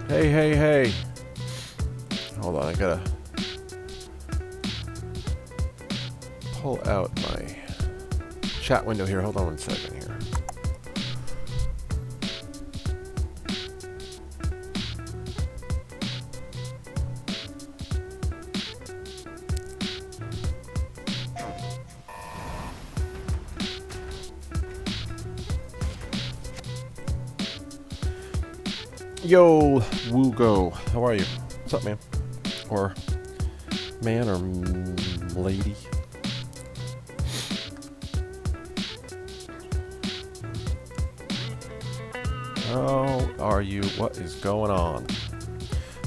Hey, hey, hey. Hold on, I gotta pull out my chat window here. Hold on 1 second here. Yo, Woogo. How are you? What's up, man? Or man or lady? How are you? What is going on?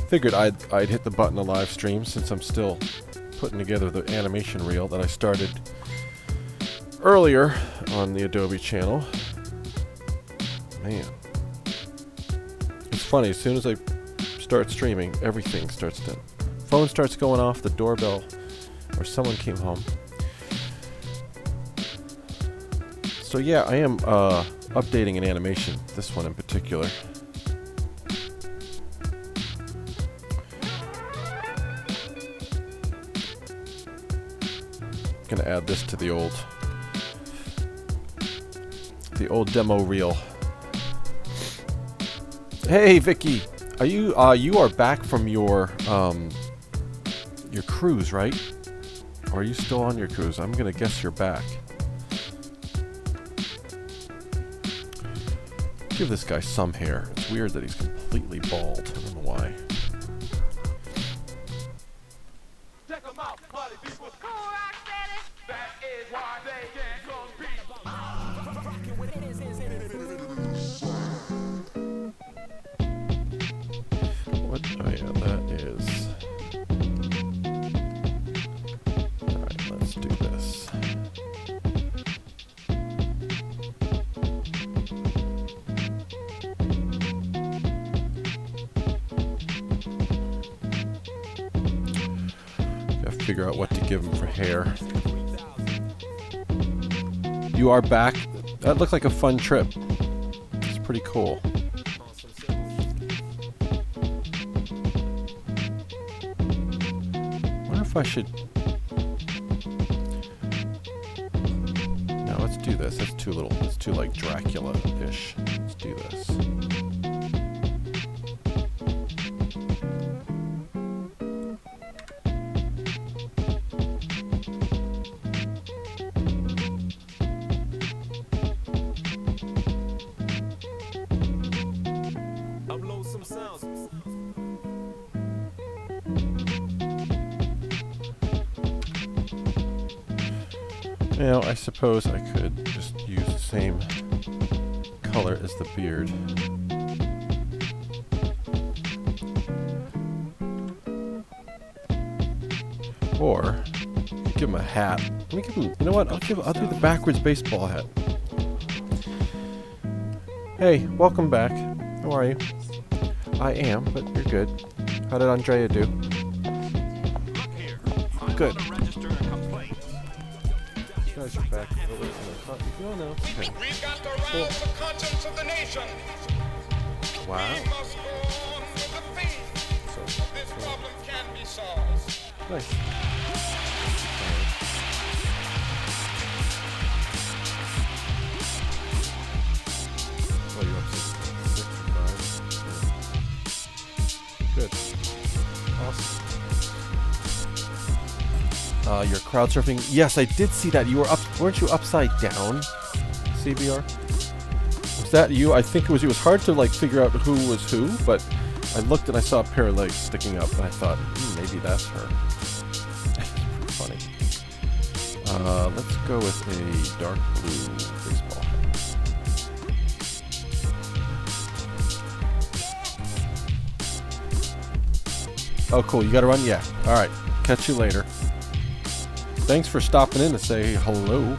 Figured I'd hit the button to live stream since I'm still putting together the animation reel that I started earlier on the Adobe channel. Man. It's funny, as soon as I start streaming, everything starts to... Phone starts going off, the doorbell, or someone came home. So yeah, I am updating an animation, this one in particular. Gonna add this to the old demo reel. Hey, Vicky, are you are back from your cruise, right? Or are you still on your cruise? I'm gonna guess you're back. Give this guy some hair. It's weird that he's completely bald. I don't know why. Check 'em out, party people. That is why they can't compete. What? Oh yeah, that is. Alright, let's do this. Gotta figure out what to give him for hair. You are back. That looked like a fun trip. It's pretty cool. If I should... No, let's do this. That's too little. It's too like Dracula-ish. Let's do this. Upload some sounds. You know, I suppose I could just use the same color as the beard. Or give him a hat. Let me give him. You know what? I'll do the backwards baseball hat. Hey, welcome back. How are you? I am, but you're good. How did Andrea do? Good. Back. No, no. Okay. We've got to rouse the conscience of the nation. Wow. We must go on with the faith. This problem can be solved. Nice. What are you up to? 6 or 5? Good. Awesome. You're crowd surfing. Yes, I did see that. You were up. Weren't you upside down, CBR? Was that you? I think it was you. It was hard to like figure out who was who, but I looked and I saw a pair of legs sticking up, and I thought maybe that's her. Funny. Let's go with a dark blue baseball hat. Oh, cool. You got to run? Yeah. All right. Catch you later. Thanks for stopping in to say hello.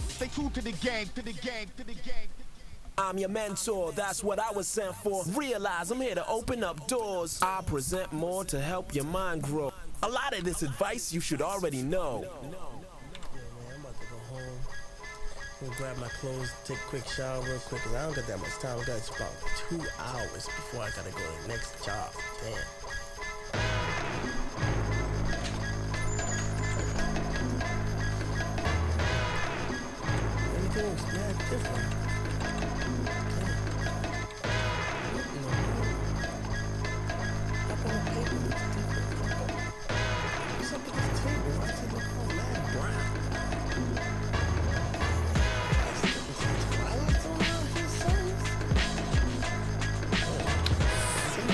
Stay true to the gang, to the gang, to the gang. I'm your mentor, that's what I was sent for. Realize I'm here to open up doors. I present more to help your mind grow. A lot of this advice you should already know. Yeah, man, I'm about to go home. I'm gonna grab my clothes, take a quick shower real quick, cause I don't got that much time. I got about 2 hours before I gotta go to the next job. Damn. Everything was different.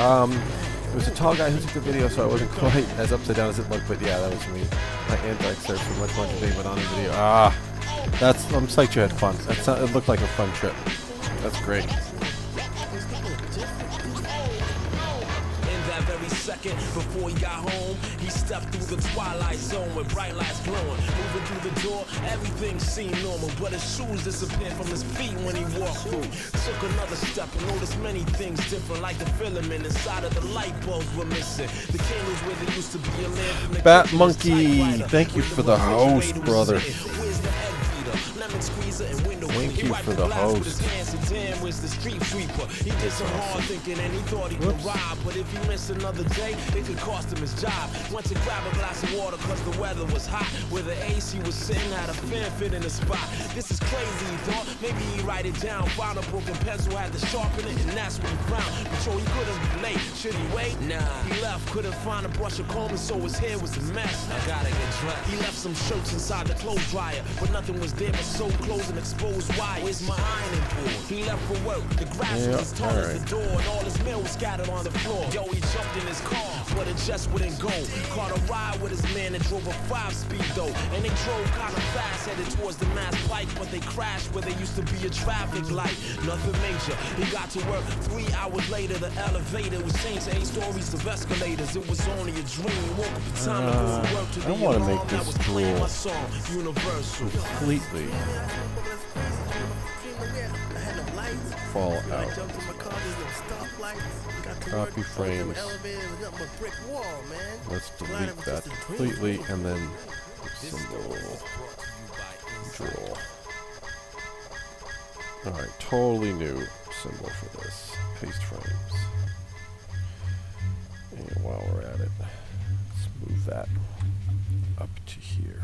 It was a tall guy who took the video, so I wasn't quite as upside down as it looked, but yeah, that was me. My anti-excerpt from much more today, but on the video. I'm psyched you had fun. It looked like a fun trip. That's great. Second before he got home, he stepped through the twilight zone with bright lights glowing. Moving through the door, everything seemed normal, but his shoes disappeared from his feet when he walked through. Took another step and noticed many things different, like the filament inside of the light bulbs were missing. The candles where there used to be a lamp in the Bat Monkey, thank you for the host, brother. Thank you for the host. The street sweeper. He did some hard thinking and he thought he could rob, but if he missed another day, it could cost him his job. Went to grab a glass of water cause the weather was hot. Where the AC was sitting had a fan fit in the spot. This is crazy, he thought. Maybe he write it down. Found a broken pencil, had to sharpen it, and that's what he found. But sure, he couldn't be late. Should he wait? Nah. He left, couldn't find a brush or comb, and so his hair was a mess. I gotta get dressed. He left some shirts inside the clothes dryer, but nothing was there but so clothes and exposed wires. Where's my ironing board? He left for work. The grass was as tall as the door, and all his mail was scattered on the floor. Yo, he jumped in his car, but it just wouldn't go. Caught a ride with his man and drove a 5-speed though. And they drove kind of fast, headed towards the Mass Pike, but they crashed where there used to be a traffic light. Nothing major. He got to work 3 hours later. The elevator was changed to 8 stories of escalators. It was only a dream. Woke up in time to go to work to the alarm that was playing my song, Universal. Completely fall out. Copy frames. Let's delete that completely and then symbol draw. Alright, totally new symbol for this. Paste frames. And while we're at it, let's move that up to here.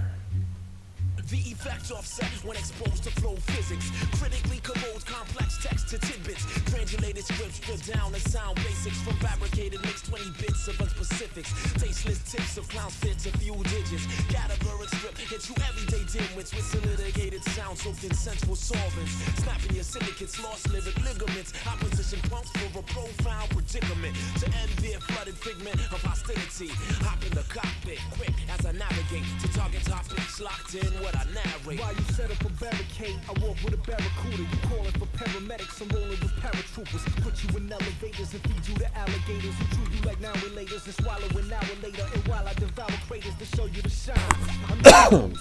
The effect offset when exposed to flow physics. Critically corrodes complex text to tidbits. Granulated scripts stripped down to sound basics. From fabricated mixed 20 bits of unspecifics. Tasteless tips of clowns fits a few digits. Categoric strip hits you everyday dimwits with solidified sound soaked in sensual solvents. Snapping your syndicates, lost lyric ligaments. Opposition punks for a profound predicament. To end their flooded figment of hostility. Hop in the cockpit quick as I navigate to target topics locked in what I narrate. While you set up a barricade, I walk with a barracuda. You calling for paramedics, I'm rolling with paratroopers. Put you in elevators and feed you to alligators who chew you like now relators and swallow an hour later. And while I devour craters to show you the shine, I'm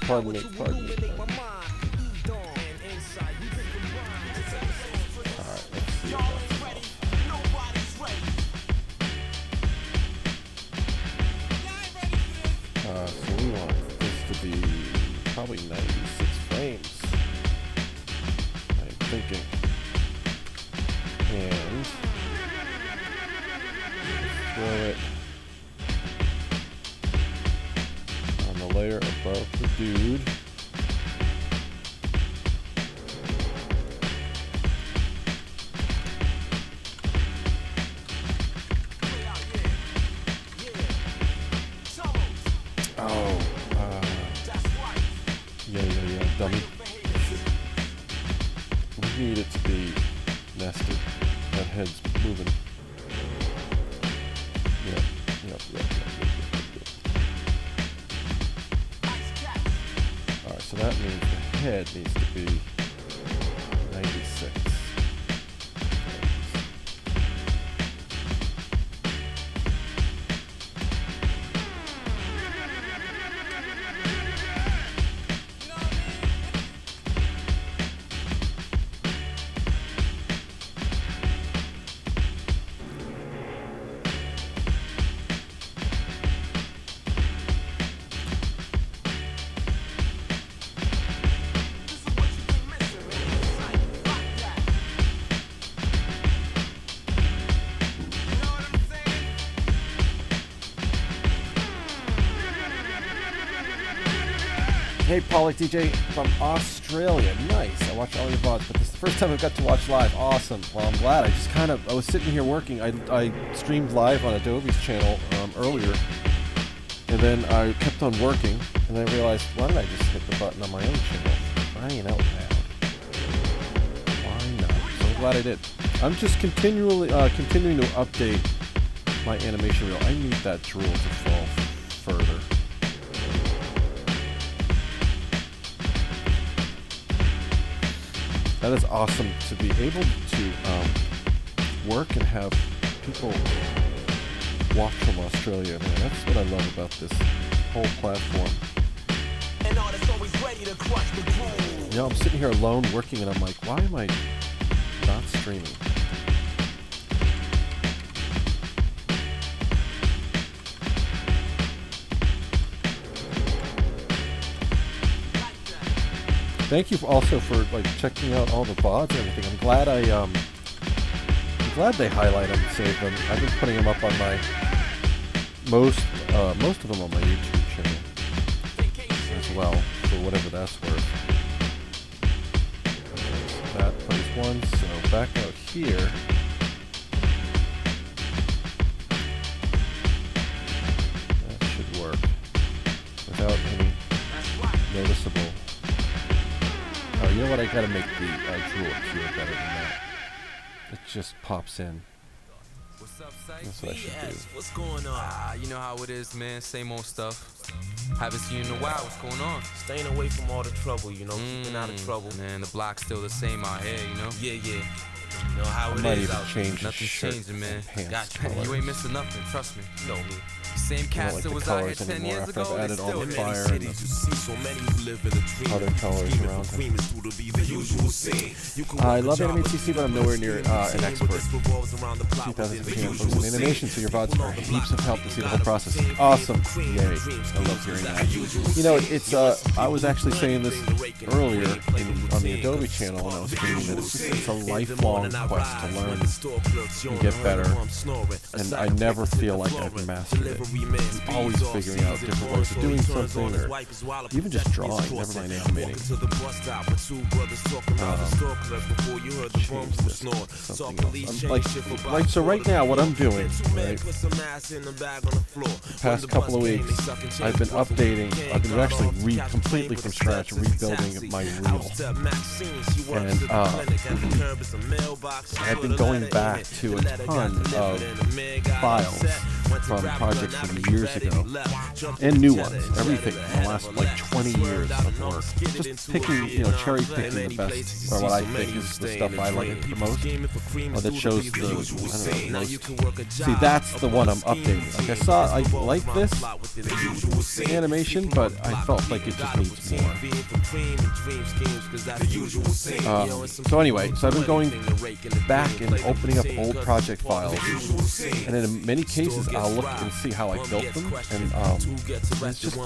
Pardon me. illuminate my mind. Eat on and inside. You can So we want this to be probably 96 frames, I'm thinking. And throw it on the layer above the dude. Dummy. We need it to be nested. That head's moving. Yep. Alright, so that means the head needs to be 96. Hey, Pollock DJ from Australia. Nice. I watch all your VODs, but this is the first time I've got to watch live. Awesome. Well, I'm glad. I was sitting here working. I streamed live on Adobe's channel earlier, and then I kept on working, and then I realized, why don't I just hit the button on my own channel? Crying out loud. Why not? So I'm glad I did. I'm just continuing to update my animation reel. I need that drool to fall further. That is awesome to be able to work and have people watch from Australia. Man, that's what I love about this whole platform. You know, I'm sitting here alone working, and I'm like, why am I not streaming? Thank you also for checking out all the VODs and everything. I'm glad they highlight them and save them. I've been putting them up on my most of them on my YouTube channel as well, for whatever that's worth. Okay, so that plays one. So back out here. That should work without any noticeable. Oh, you know what? I gotta make the drool appear better than that. It just pops in. What's up, That's what I should do. What's going on? You know how it is, man. Same old stuff. Haven't seen you in a while. What's going on? Staying away from all the trouble, you know, keeping out of trouble. Man, the block's still the same out here, you know? Yeah. You know how I it might is even out change the Nothing's shirt changing, man. and pants You colors. ain't missing nothing, trust me. You know me. Same I don't cats like that the was out here colors 10 anymore years after ago. I've They added all still the here. fire and the other colors around them. I love Anime TC, but I'm nowhere near an expert. 2015 folks in animation, so your VODs are heaps of help to see the whole process. Awesome. Yay. I love hearing that. You know, it's I was actually saying this earlier on the Adobe channel when I was streaming that it's a lifelong quest to learn and get better, and I never feel like I've mastered it. I'm always figuring out different ways of doing something, or even just drawing, never mind animating. So right now what I'm doing, right, the past couple of weeks, I've been actually completely from scratch rebuilding my reel, and I've been going back to a ton of files from projects from years ago, and new ones, everything from the last 20 years of work. Just picking, cherry picking the best, or what I think is the stuff I like the most, or that shows the, most. See, that's the one I'm updating. I like this animation, but I felt like it just needs more. So anyway, so I've been going back and opening up old project files, and in many cases I'll look and see how I built them, and it's just,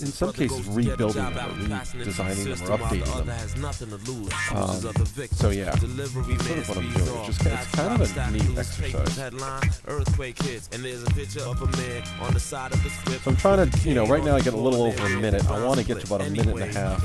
in some cases, rebuilding them, or redesigning them, or updating them. So yeah, that's sort of what I'm doing. It's kind of a neat exercise. So I'm trying to, right now I get a little over a minute. I want to get to about a minute and a half.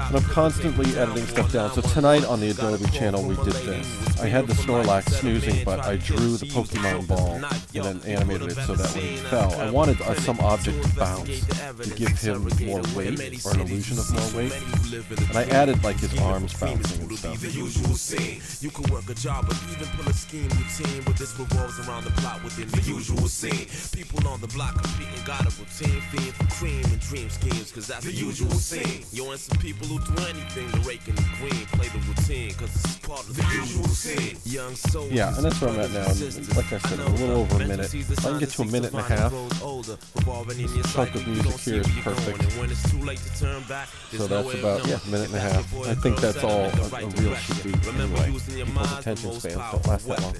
And I'm constantly editing stuff down. So tonight on the Adobe channel we did this. I had the Snorlax snoozing, but I drew the Pokemon ball and then animated it so that when he fell, I wanted some object to bounce to give him more weight, or an illusion of more weight. And I added his arms bouncing and stuff. You can work a job, but even pull a scheme routine, but this revolves around the plot within the usual scene. People on the block competing, got a routine, feeding for cream and dream schemes, cause that's the usual scene. Yo, and some people who do anything to rake in the green, play the routine, cause this is part of the usual scene. Young soul. Yeah, and that's where I'm at now. And like I said, a little over a minute. If I can get to a minute and a half, this chunk of music here is perfect. So that's about, a minute and a half. I think that's all a reel should be anyway. People's attention spans don't last that long.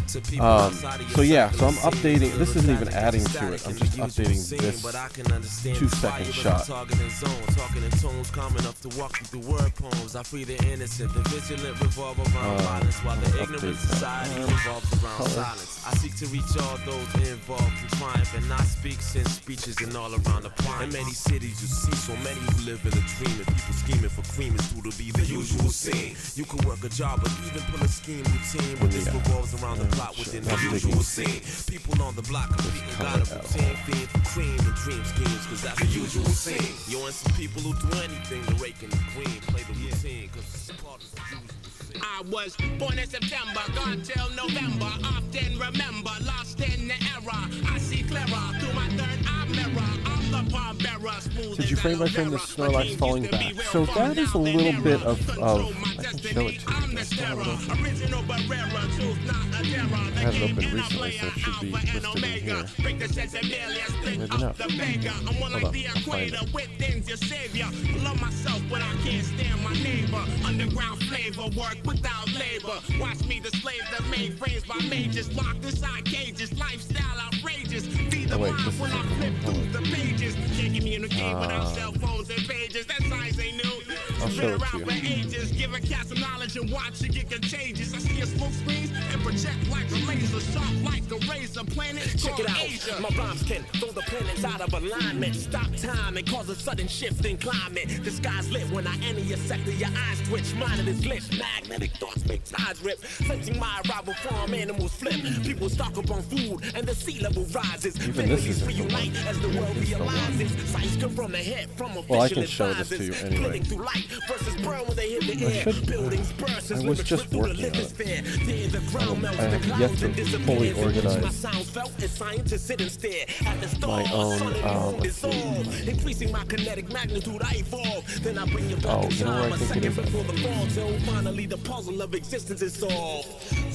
To people outside of So yeah, so I'm your circle, updating. it's This a isn't little even adding to static it. I'm in just the usual updating scene, this but I can understand 2 the fire second in the shot. targeting zone, talking in tones calm enough to walk you through word poems. I free the innocent, the vigilant revolve around violence, while the ignorant society revolves around silence. I seek to reach all those involved in triumph, and I speak since speeches and all around the planet. In many cities you see so many who live in a dream, and people scheming for cream is due to be the usual scene. You can work a job or even pull a scheme routine, but this revolves around the plot within the usual scene. People on the block competing, got a routine, feed for cream and dream schemes, cause that's the usual scene. Yo, and some people who do anything to rake in the green, play the routine, cause it's part of the usual scene. I was born in September, gone till November. Often remember, lost in the era. I see clearer through my third eye mirror. I'm the palm bearer, smooth. Did you frame by frame the Snorlax falling back? So that is a little bit of I can show it to you. I still have it open. I have it open recently, so it should be listed in here. Maybe not. Hold on, I'll find it. Love myself, but I can't stand my neighbor. Underground flavor, work without labor. Watch me the slave that made frames by majors. Locked inside cages, lifestyle outrageous. Be the wait, mind this when is I a- flip hold through the pages. Can't communicate without cell phones and pages. That science ain't new. I'll show it to you. For ages, give a cat some knowledge and watch it get contagious. I see a smoke screens and project like a laser, sharp like a razor. Planet Check it called out, Asia. my rhymes can throw the planets out of alignment, stop time and cause a sudden shift in climate. The sky's lit when I enter your sector, your eyes twitch, mine is lit. Magnetic thoughts make tides rip, sensing my arrival, farm animals flip. People stock up on food and the sea level rises. Even this Families isn't the reunite one. as the world It's the one. realizes. Sights come from the head, from official Well, I can show this to you advisors. anyway. Splitting through light versus burn when they hit the I air. should- Buildings burst as I was lyrics just rip through the working on it. lithosphere. There the ground melts, I the have yet clouds to and disappears. fully In which organize my sounds felt as scientists sit and stare at the stars. my own, Sun and moon let's dissolve, increasing my kinetic magnitude. I evolve. Then I bring you back in you know time, where I a think it second is? before the fall, till finally the puzzle of existence is solved.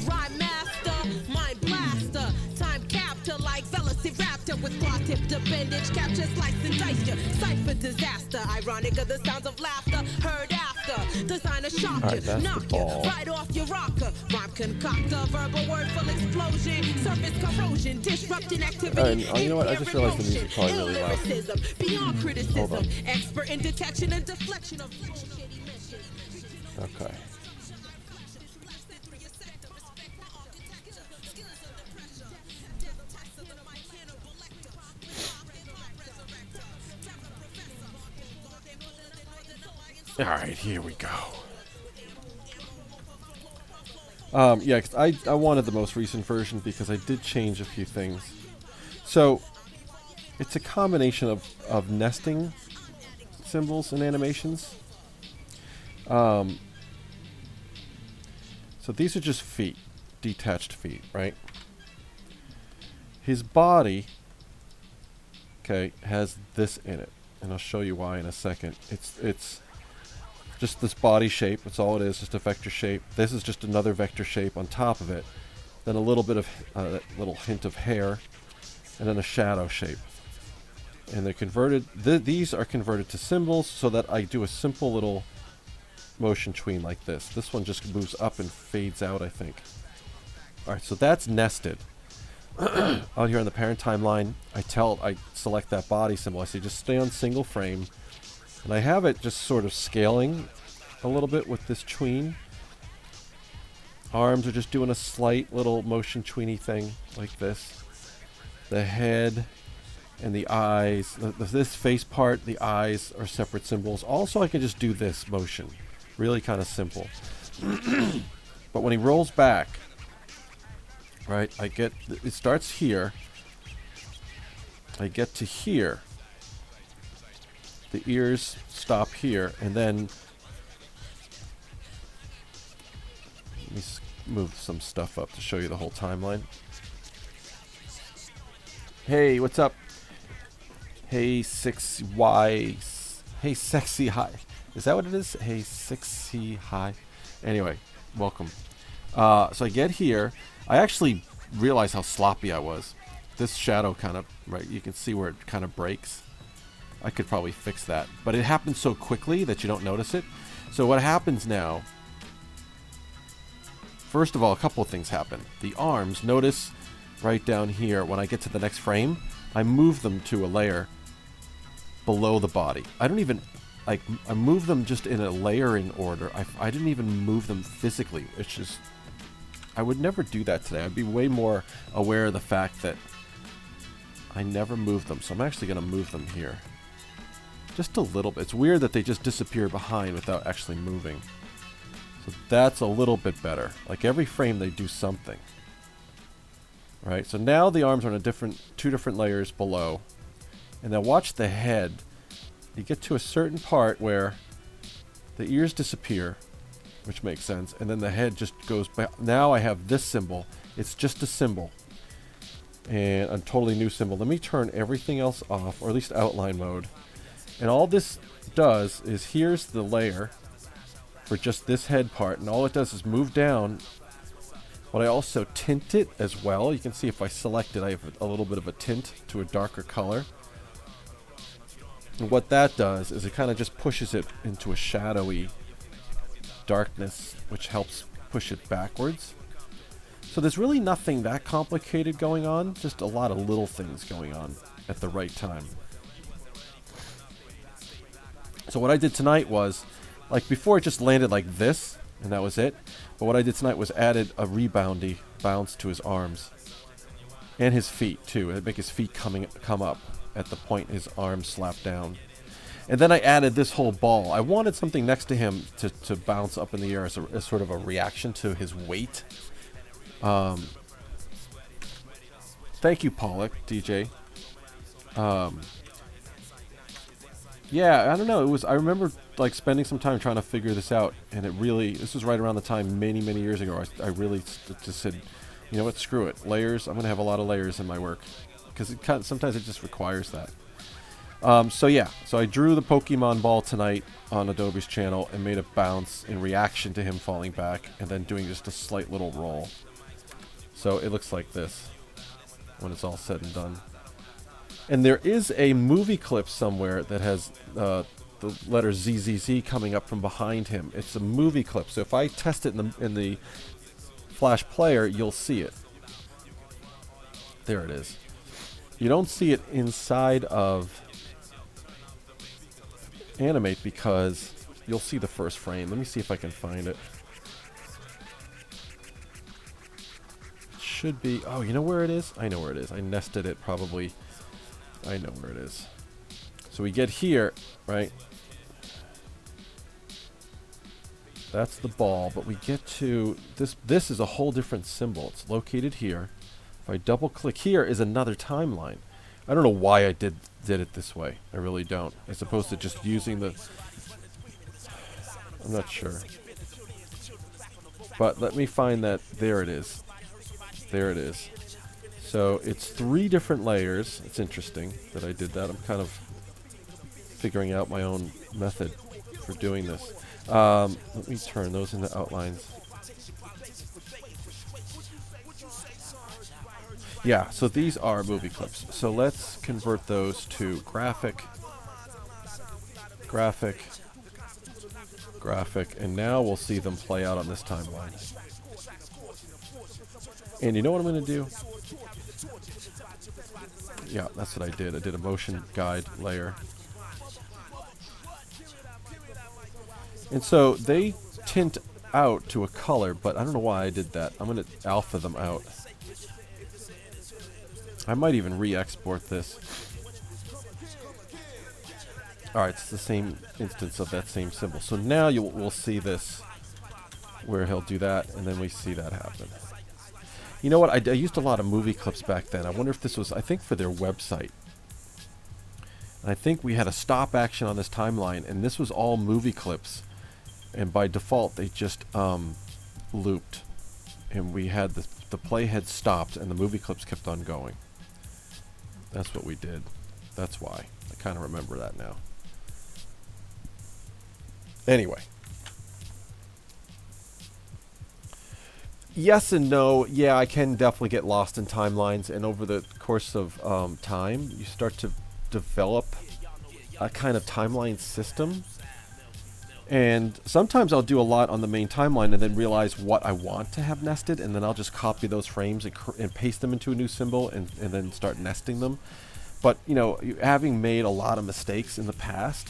Rhyme master, mind blaster, time captor like velociraptor with claw-tipped appendage, capture, slice and dice ya. Cipher disaster, ironic of the sounds of laughter heard after. Design a shock Alright, ya, that's knock the ya, ball. right off your rocker. Rhyme concoctor, verbal wordful explosion, surface corrosion, disrupting activity. You know what? I just realized the music probably really loud. Lyricism, beyond criticism, Hold on. expert in detection and deflection of bullshit emissions. Okay. All right, here we go. Yeah, 'cause I wanted the most recent version because I did change a few things. So it's a combination of nesting symbols and animations. So these are just feet, detached feet, right? His body, okay, has this in it, and I'll show you why in a second. It's just this body shape. That's all it is, just a vector shape. This is just another vector shape on top of it. Then a little bit of a little hint of hair, and then a shadow shape. And they're converted. These are converted to symbols so that I do a simple little motion tween like this. This one just moves up and fades out, I think. All right, so that's nested. Out here on the parent timeline, I select that body symbol. I say just stay on single frame. And I have it just sort of scaling a little bit with this tween. Arms are just doing a slight little motion tweeny thing like this. The head and the eyes, this face part, the eyes are separate symbols. Also, I can just do this motion. Really kind of simple. But when he rolls back, right, it starts here. I get to here. The ears stop here, and then let me move some stuff up to show you the whole timeline. Hey, what's up? Hey, 6Y. Hey, sexy hi. Is that what it is? Hey, sexy hi. Anyway, welcome. So I get here. I actually realized how sloppy I was. This shadow kind of, right, you can see where it kind of breaks. I could probably fix that. But it happens so quickly that you don't notice it. So what happens now first of all, a couple of things happen. The arms, notice right down here, when I get to the next frame, I move them to a layer below the body. I don't even, like, I move them just in a layering order. I didn't even move them physically, which is, I would never do that today. I'd be way more aware of the fact that I never moved them. So I'm actually going to move them here. Just a little bit. It's weird that they just disappear behind without actually moving. So that's a little bit better. Like every frame they do something. Right? So now the arms are on a two different layers below. And now watch the head. You get to a certain part where the ears disappear, which makes sense, and then the head just goes back. Now I have this symbol. It's just a symbol. And a totally new symbol. Let me turn everything else off, or at least outline mode. And all this does is, here's the layer for just this head part, and all it does is move down. But I also tint it as well. You can see if I select it, I have a little bit of a tint to a darker color. And what that does is it kind of just pushes it into a shadowy darkness, which helps push it backwards. So there's really nothing that complicated going on, just a lot of little things going on at the right time. So what I did tonight was, like before it just landed like this, and that was it. But what I did tonight was added a reboundy bounce to his arms. And his feet too. It'd make his feet come up at the point his arms slap down. And then I added this whole ball. I wanted something next to him to bounce up in the air as sort of a reaction to his weight. Thank you, Pollock, DJ. Yeah, I don't know. I remember like spending some time trying to figure this out, and this was right around the time many years ago. I really just said, you know what, screw it. Layers. I'm gonna have a lot of layers in my work because sometimes it just requires that. So I drew the Pokemon ball tonight on Adobe's channel and made it bounce in reaction to him falling back, and then doing just a slight little roll. So it looks like this when it's all said and done. And there is a movie clip somewhere that has the letter ZZZ coming up from behind him. It's a movie clip. So if I test it in the Flash player, you'll see it. There it is. You don't see it inside of Animate because you'll see the first frame. Let me see if I can find it. It should be... Oh, you know where it is? I know where it is. I nested it probably... I know where it is. So we get here, right? That's the ball, but we get to this. This is a whole different symbol. It's located here. If I double click, here is another timeline. I don't know why I did it this way. I really don't. As opposed to just using the... I'm not sure. But let me find that. There it is. There it is. So it's 3 different layers. It's interesting that I did that. I'm kind of figuring out my own method for doing this. Let me turn those into outlines. Yeah, so these are movie clips. So let's convert those to graphic, and now we'll see them play out on this timeline. And you know what I'm going to do? Yeah, that's what I did. I did a motion guide layer. And so they tint out to a color, but I don't know why I did that. I'm going to alpha them out. I might even re-export this. Alright, it's the same instance of that same symbol. So now we'll see this, where he'll do that, and then we see that happen. You know what? I used a lot of movie clips back then. I wonder if this was, I think, for their website. And I think we had a stop action on this timeline, and this was all movie clips. And by default, they just looped. And we had the playhead stopped, and the movie clips kept on going. That's what we did. That's why. I kind of remember that now. Anyway. Yes and no. Yeah, I can definitely get lost in timelines, and over the course of time, you start to develop a kind of timeline system. And sometimes I'll do a lot on the main timeline and then realize what I want to have nested, and then I'll just copy those frames and paste them into a new symbol and then start nesting them. But, you know, having made a lot of mistakes in the past,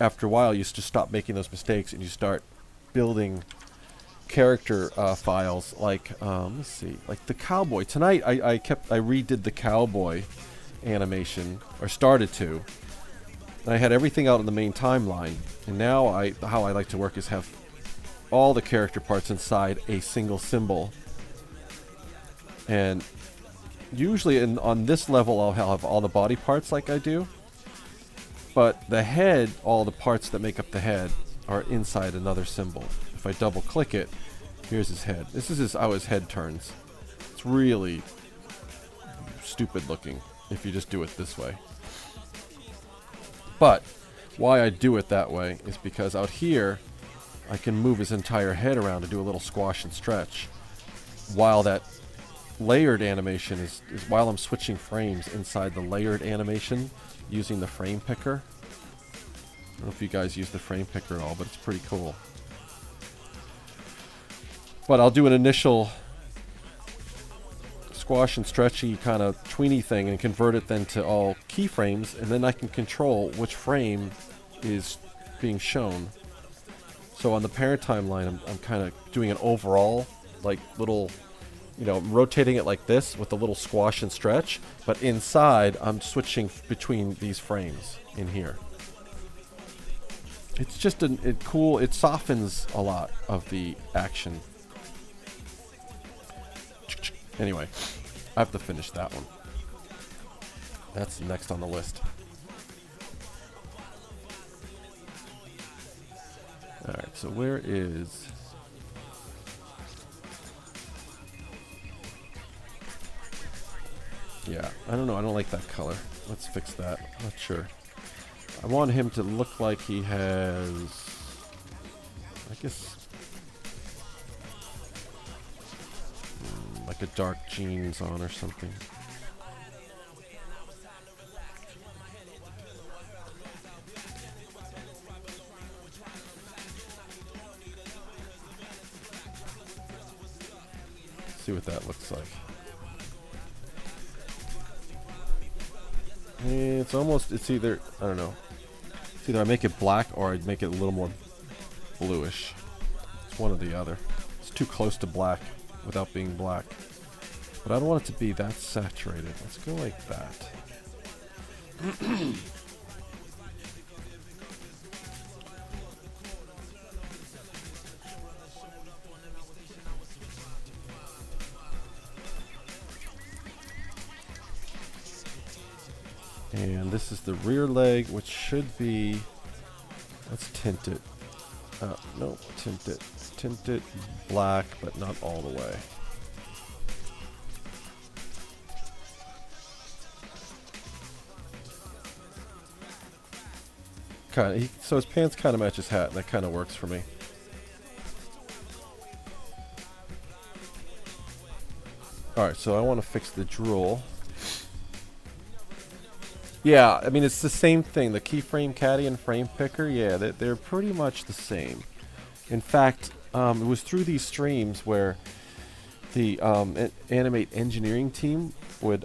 after a while you just stop making those mistakes and you start building character files like, let's see, like the cowboy. Tonight I redid the cowboy animation, or started to. And I had everything out on the main timeline, and now how I like to work is have all the character parts inside a single symbol. And usually on this level I'll have all the body parts like I do, but the head, all the parts that make up the head are inside another symbol. If I double click it, here's his head. This is how his head turns. It's really stupid looking if you just do it this way. But why I do it that way is because out here I can move his entire head around and do a little squash and stretch, while that layered animation is while I'm switching frames inside the layered animation using the frame picker. I don't know if you guys use the frame picker at all, but it's pretty cool. But I'll do an initial squash and stretchy kind of tweeny thing and convert it then to all keyframes, and then I can control which frame is being shown. So on the parent timeline, I'm kind of doing an overall, like little, you know, rotating it like this with a little squash and stretch, but inside I'm switching between these frames in here. It's just it softens a lot of the action. Anyway, I have to finish that one. That's next on the list. Alright, so where is... Yeah, I don't know, I don't like that color. Let's fix that. I'm not sure. I want him to look like he has... I guess... like a dark jeans on or something. See what that looks like. It's either, I don't know. It's either I make it black or I make it a little more bluish. It's one or the other. It's too close to black without being black. But I don't want it to be that saturated. Let's go like that. And this is the rear leg, which should be... Let's tint it. No, tint it. Tint it black, but not all the way. So his pants kind of match his hat, and that kind of works for me. Alright, so I want to fix the drool. Yeah, I mean, it's the same thing. The keyframe caddy and frame picker, yeah, they're pretty much the same. In fact, it was through these streams where the Animate engineering team would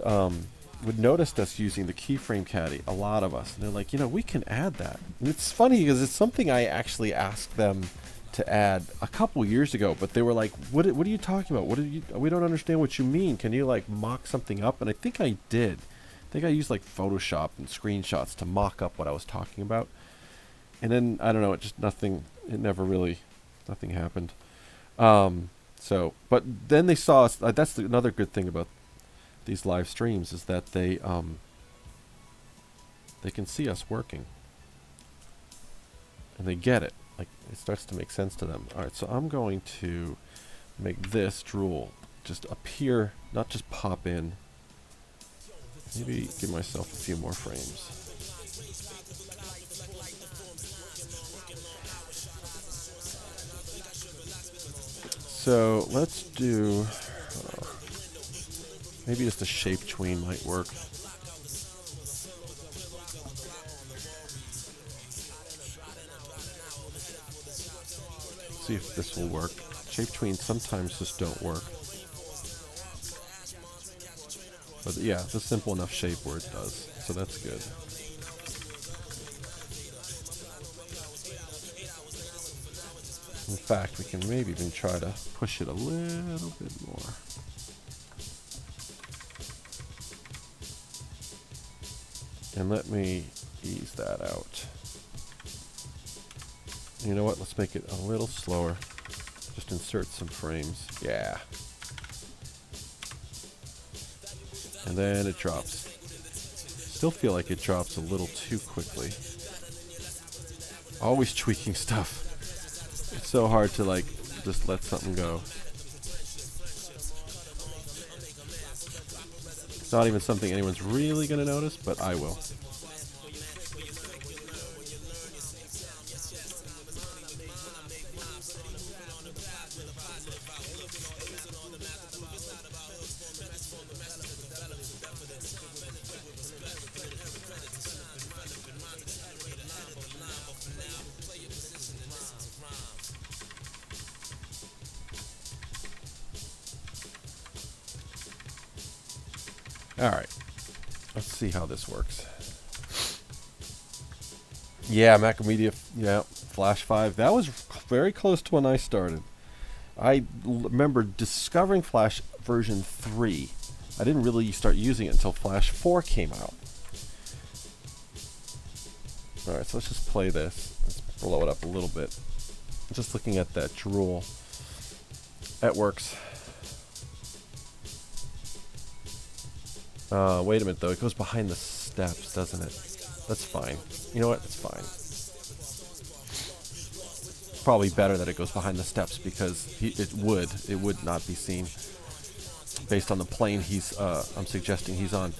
notice us using the keyframe caddy, a lot of us. And they're like, you know, we can add that. And it's funny because it's something I actually asked them to add a couple years ago, but they were like, what are you talking about? We don't understand what you mean. Can you like mock something up? And I think I did. I think I used like Photoshop and screenshots to mock up what I was talking about. And then, I don't know, nothing happened. But then they saw us, that's another good thing about these live streams, is that they can see us working. And they get it. Like, it starts to make sense to them. Alright, so I'm going to make this drool just appear, not just pop in. Maybe give myself a few more frames. So let's do maybe just a shape tween might work. see if this will work. Shape tweens sometimes just don't work. But yeah, it's a simple enough shape where it does. So that's good. In fact, we can maybe even try to push it a little bit more. And let me ease that out. You know what? Let's make it a little slower. Just insert some frames. Yeah. And then it drops. Still feel like it drops a little too quickly. Always tweaking stuff. It's so hard to like just let something go. It's not even something anyone's really going to notice, but I will. Alright, let's see how this works. Yeah, Macromedia, yeah, Flash 5. That was very close to when I started. I remember discovering Flash version 3. I didn't really start using it until Flash 4 came out. Alright, so let's just play this. Let's blow it up a little bit. Just looking at that drool. That works. Wait a minute, though. It goes behind the steps, doesn't it? That's fine. You know what? It's fine. Probably better that it goes behind the steps because it would not be seen based on the plane I'm suggesting he's on.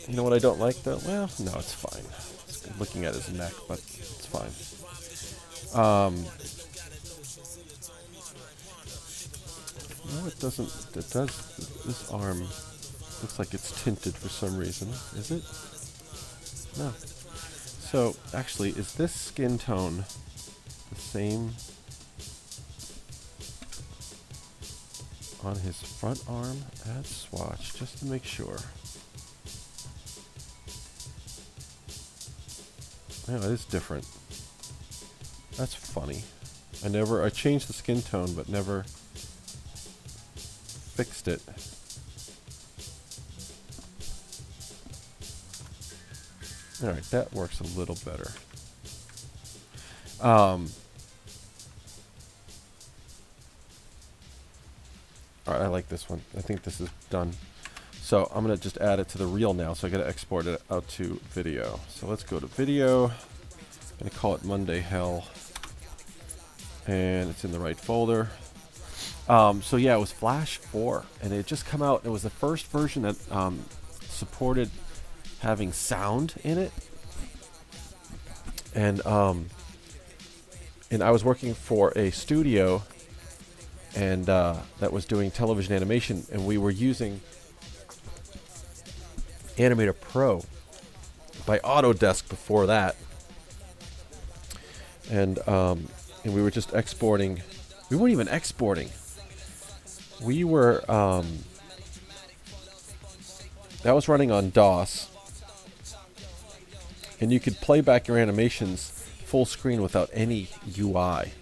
You know what I don't like, though? Well, no, it's fine. It's looking at his neck, but it's fine. No, it doesn't. It does. This arm looks like it's tinted for some reason. Is it? No. So, actually, is this skin tone the same on his front arm? Add swatch, just to make sure. Yeah, it is different. That's funny. I changed the skin tone, but never fixed it. Alright, that works a little better. Alright, I like this one. I think this is done. So I'm going to just add it to the reel now, so I got to export it out to video. So let's go to video. I'm going to call it Monday Hell. And it's in the right folder. So yeah, it was Flash 4, and it had just come out. It was the first version that supported having sound in it. And I was working for a studio, and that was doing television animation, and we were using Animator Pro by Autodesk before that. And we were just exporting. We weren't even exporting. We were, that was running on DOS, and you could play back your animations full screen without any UI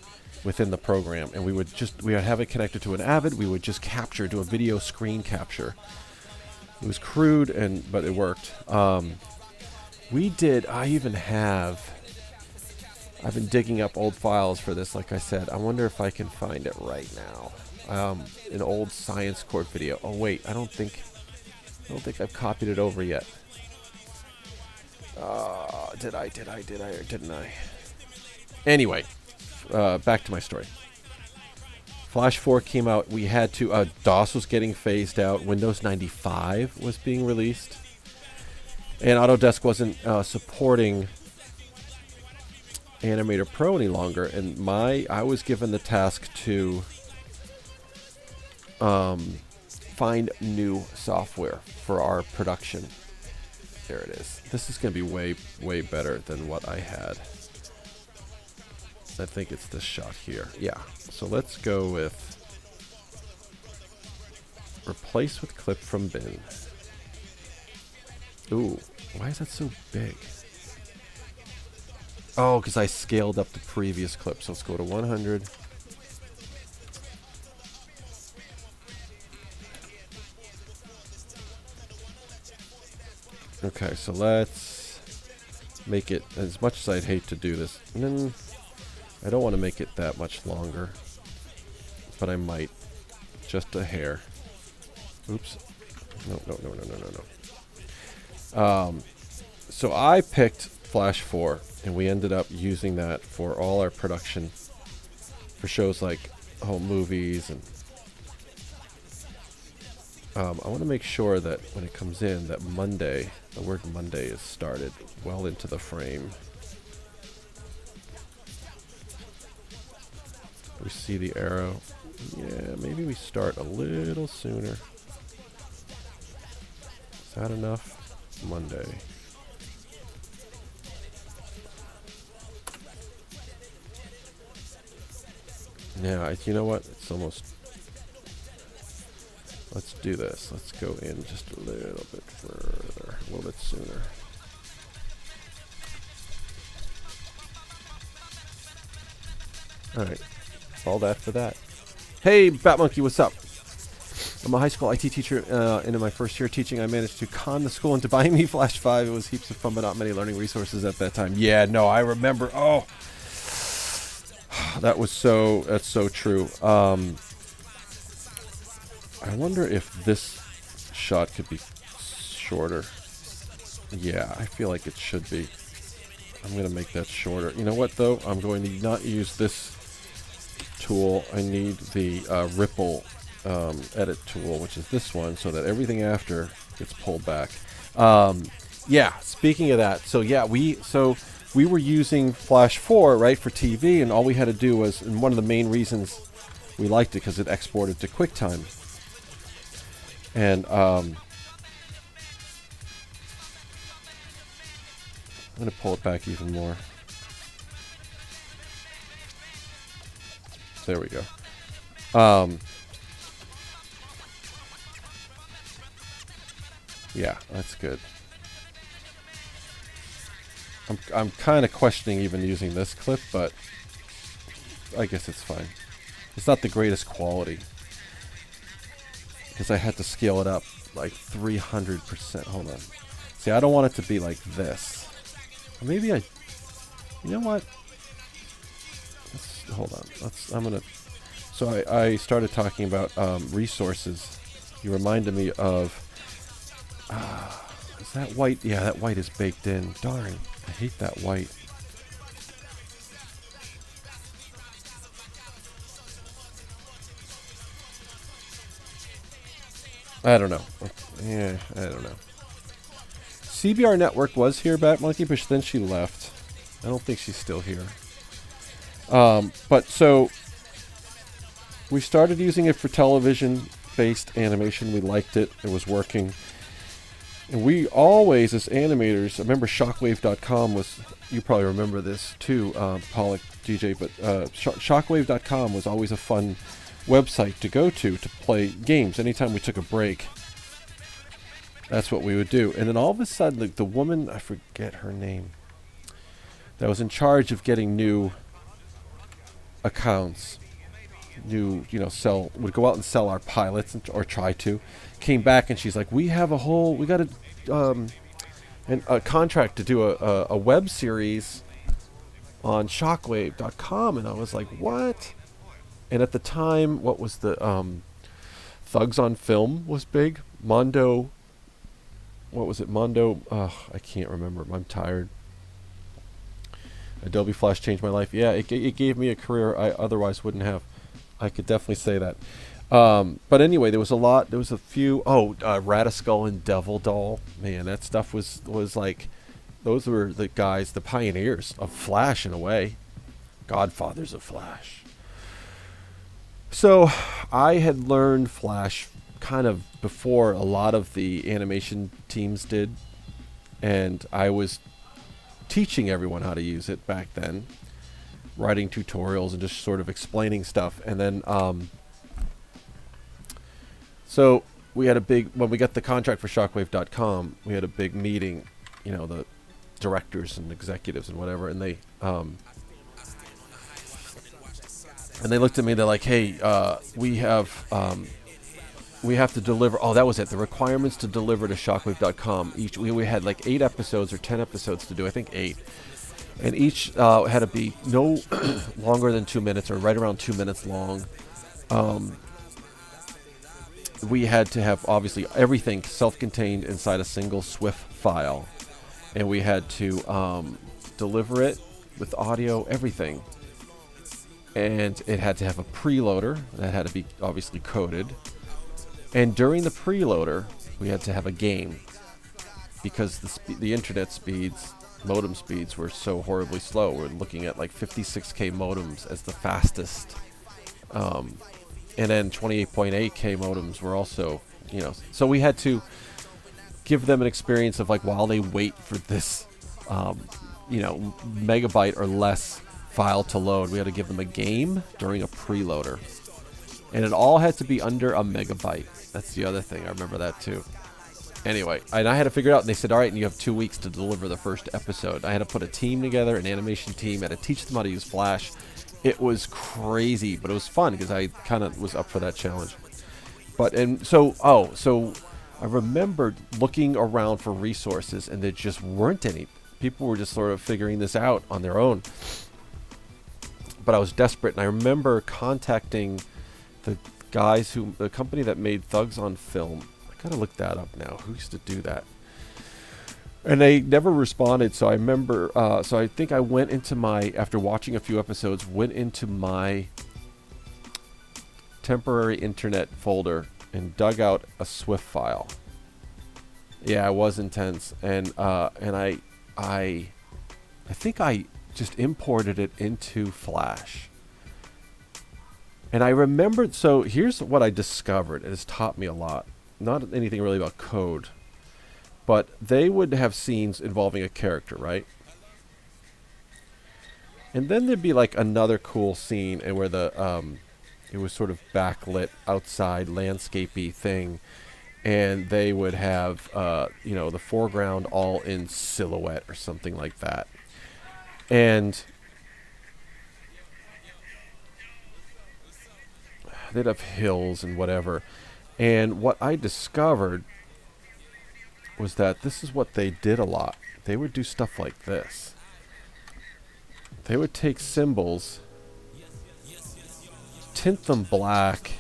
within the program, and we would have it connected to an Avid. We would just do a video screen capture. It was crude, but it worked. I've been digging up old files for this, like I said. I wonder if I can find it right now. An old Science Court video. Oh wait, I don't think I've copied it over yet. Did I or didn't I? Anyway, back to my story. Flash 4 came out. We had to, DOS was getting phased out. Windows 95 was being released. And Autodesk wasn't supporting Animator Pro any longer. And I was given the task to find new software for our production. There it is. This is going to be way, way better than what I had. I think it's this shot here. Yeah. So let's go with replace with clip from bin. Ooh, why is that so big? Oh, because I scaled up the previous clip. So let's go to 100. Okay, so let's make it, as much as I'd hate to do this, I don't want to make it that much longer, but I might, just a hair. Oops. No. So I picked Flash 4, and we ended up using that for all our production for shows like home movies, and I want to make sure that when it comes in, that Monday, the word Monday is started well into the frame. We see the arrow. Yeah, maybe we start a little sooner. Is that enough? Monday. Yeah, you know what? It's almost... Let's do this. Let's go in just a little bit further, a little bit sooner. All right. All that for that. Hey, Batmonkey, what's up? I'm a high school IT teacher. In my first year teaching, I managed to con the school into buying me Flash 5. It was heaps of fun, but not many learning resources at that time. Yeah, no, I remember. Oh, that's so true. I wonder if this shot could be shorter. Yeah, I feel like it should be. I'm going to make that shorter. You know what, though? I'm going to not use this tool. I need the ripple edit tool, which is this one, so that everything after gets pulled back. Yeah, speaking of that, so yeah, we were using Flash 4, right, for TV, and all we had to do was, and one of the main reasons we liked it, because it exported to QuickTime. And I'm going to pull it back even more. There we go. Yeah, that's good. I'm kind of questioning even using this clip, but I guess it's fine. It's not the greatest quality, because I had to scale it up like 300%. Hold on. See, I don't want it to be like this. Or maybe you know what? Hold on. So I started talking about resources. You reminded me of, is that white? Yeah, that white is baked in. Darn, I hate that white. I don't know. Yeah, I don't know. CBR Network was here, Batmonkey, but then she left. I don't think she's still here. But so we started using it for television-based animation. We liked it. It was working. And we always, as animators, I remember Shockwave.com was, you probably remember this too, Pollock DJ, but Shockwave.com was always a fun website to go to play games. Anytime we took a break, that's what we would do. And then all of a sudden, like, the woman, I forget her name, that was in charge of getting new accounts, would go out and sell our pilots, or try to, came back, and she's like, we got a contract to do a web series on Shockwave.com. And I was like, what? And at the time, what was the Thugs on Film was big. Mondo, what was it? Mondo, I can't remember. I'm tired. Adobe Flash changed my life. Yeah, it gave me a career I otherwise wouldn't have. I could definitely say that. But anyway, there was a few. Radiskull and Devil Doll. Man, that stuff was like, those were the guys, the pioneers of Flash in a way. Godfathers of Flash. So I had learned Flash kind of before a lot of the animation teams did. and I was teaching everyone how to use it back then, writing tutorials and just sort of explaining stuff. And then so we had a big, when we got the contract for Shockwave.com, we had a big meeting, you know, the directors and executives and whatever, and they looked at me. They're like, "Hey, we have to deliver." Oh, that was it. The requirements to deliver to Shockwave.com. Each we had like 8 episodes or 10 episodes to do. I think 8, and each had to be no longer than 2 minutes, or right around 2 minutes long. We had to have obviously everything self-contained inside a single SWF file, and we had to deliver it with audio, everything. And it had to have a preloader that had to be obviously coded. And during the preloader, we had to have a game, because the internet speeds, modem speeds, were so horribly slow. We're looking at like 56K modems as the fastest. And then 28.8K modems were also, you know, so we had to give them an experience of like, while they wait for this, you know, megabyte or less file to load, we had to give them a game during a preloader. And it all had to be under a megabyte. That's the other thing. I remember that too. Anyway, and I had to figure it out, and they said, all right, and you have 2 weeks to deliver the first episode. I had to put a team together, an animation team. I had to teach them how to use Flash. It was crazy, but it was fun because I kind of was up for that challenge. But, and so I remembered looking around for resources, and there just weren't any. People were just sort of figuring this out on their own. But I was desperate, and I remember contacting the guys the company that made Thugs on Film. I gotta look that up now. Who used to do that? And they never responded, so I remember, so I think I went into after watching a few episodes, went into my temporary internet folder and dug out a SWF file. Yeah, it was intense, and I think I just imported it into Flash. And I remembered, so here's what I discovered. It has taught me a lot. Not anything really about code, but they would have scenes involving a character, right? And then there'd be like another cool scene, and where it was sort of backlit outside landscapey thing, and they would have you know, the foreground all in silhouette or something like that. And they'd have hills and whatever. And what I discovered was that this is what they did a lot. They would do stuff like this. They would take symbols, tint them black,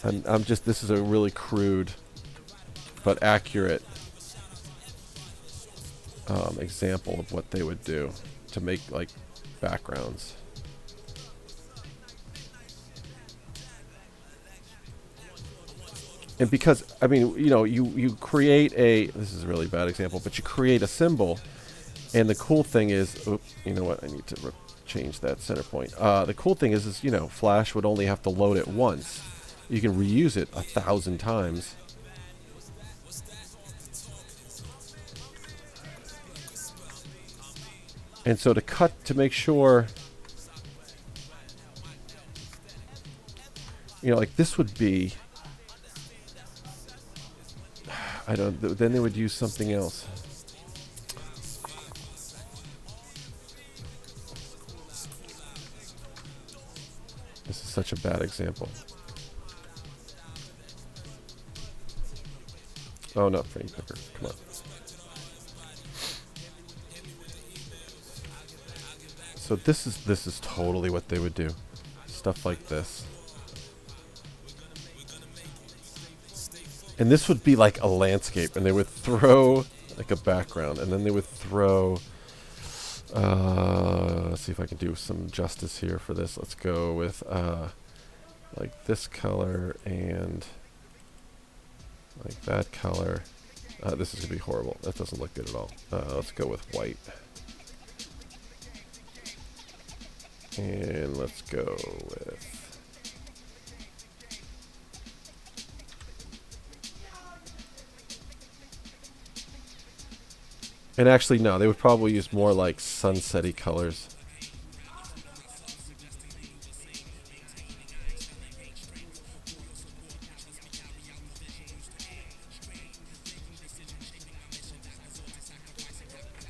and this is a really crude but accurate example of what they would do to make like backgrounds. And because, I mean, you know, you create this is a really bad example, but you create a symbol, and the cool thing is, you know what, I need to change that center point. The cool thing is, you know, Flash would only have to load it once. You can reuse it 1,000 times. And so to make sure, you know, like this would be, I don't, then they would use something else. This is such a bad example. Oh, not Frank Picker. Come on. So this is totally what they would do. Stuff like this. And this would be like a landscape, and they would throw like a background, and then they would throw, let's see if I can do some justice here for this. Let's go with like this color and like that color. This is going to be horrible. That doesn't look good at all. Let's go with white. And let's go with And actually, no, they would probably use more like sunsetty colors.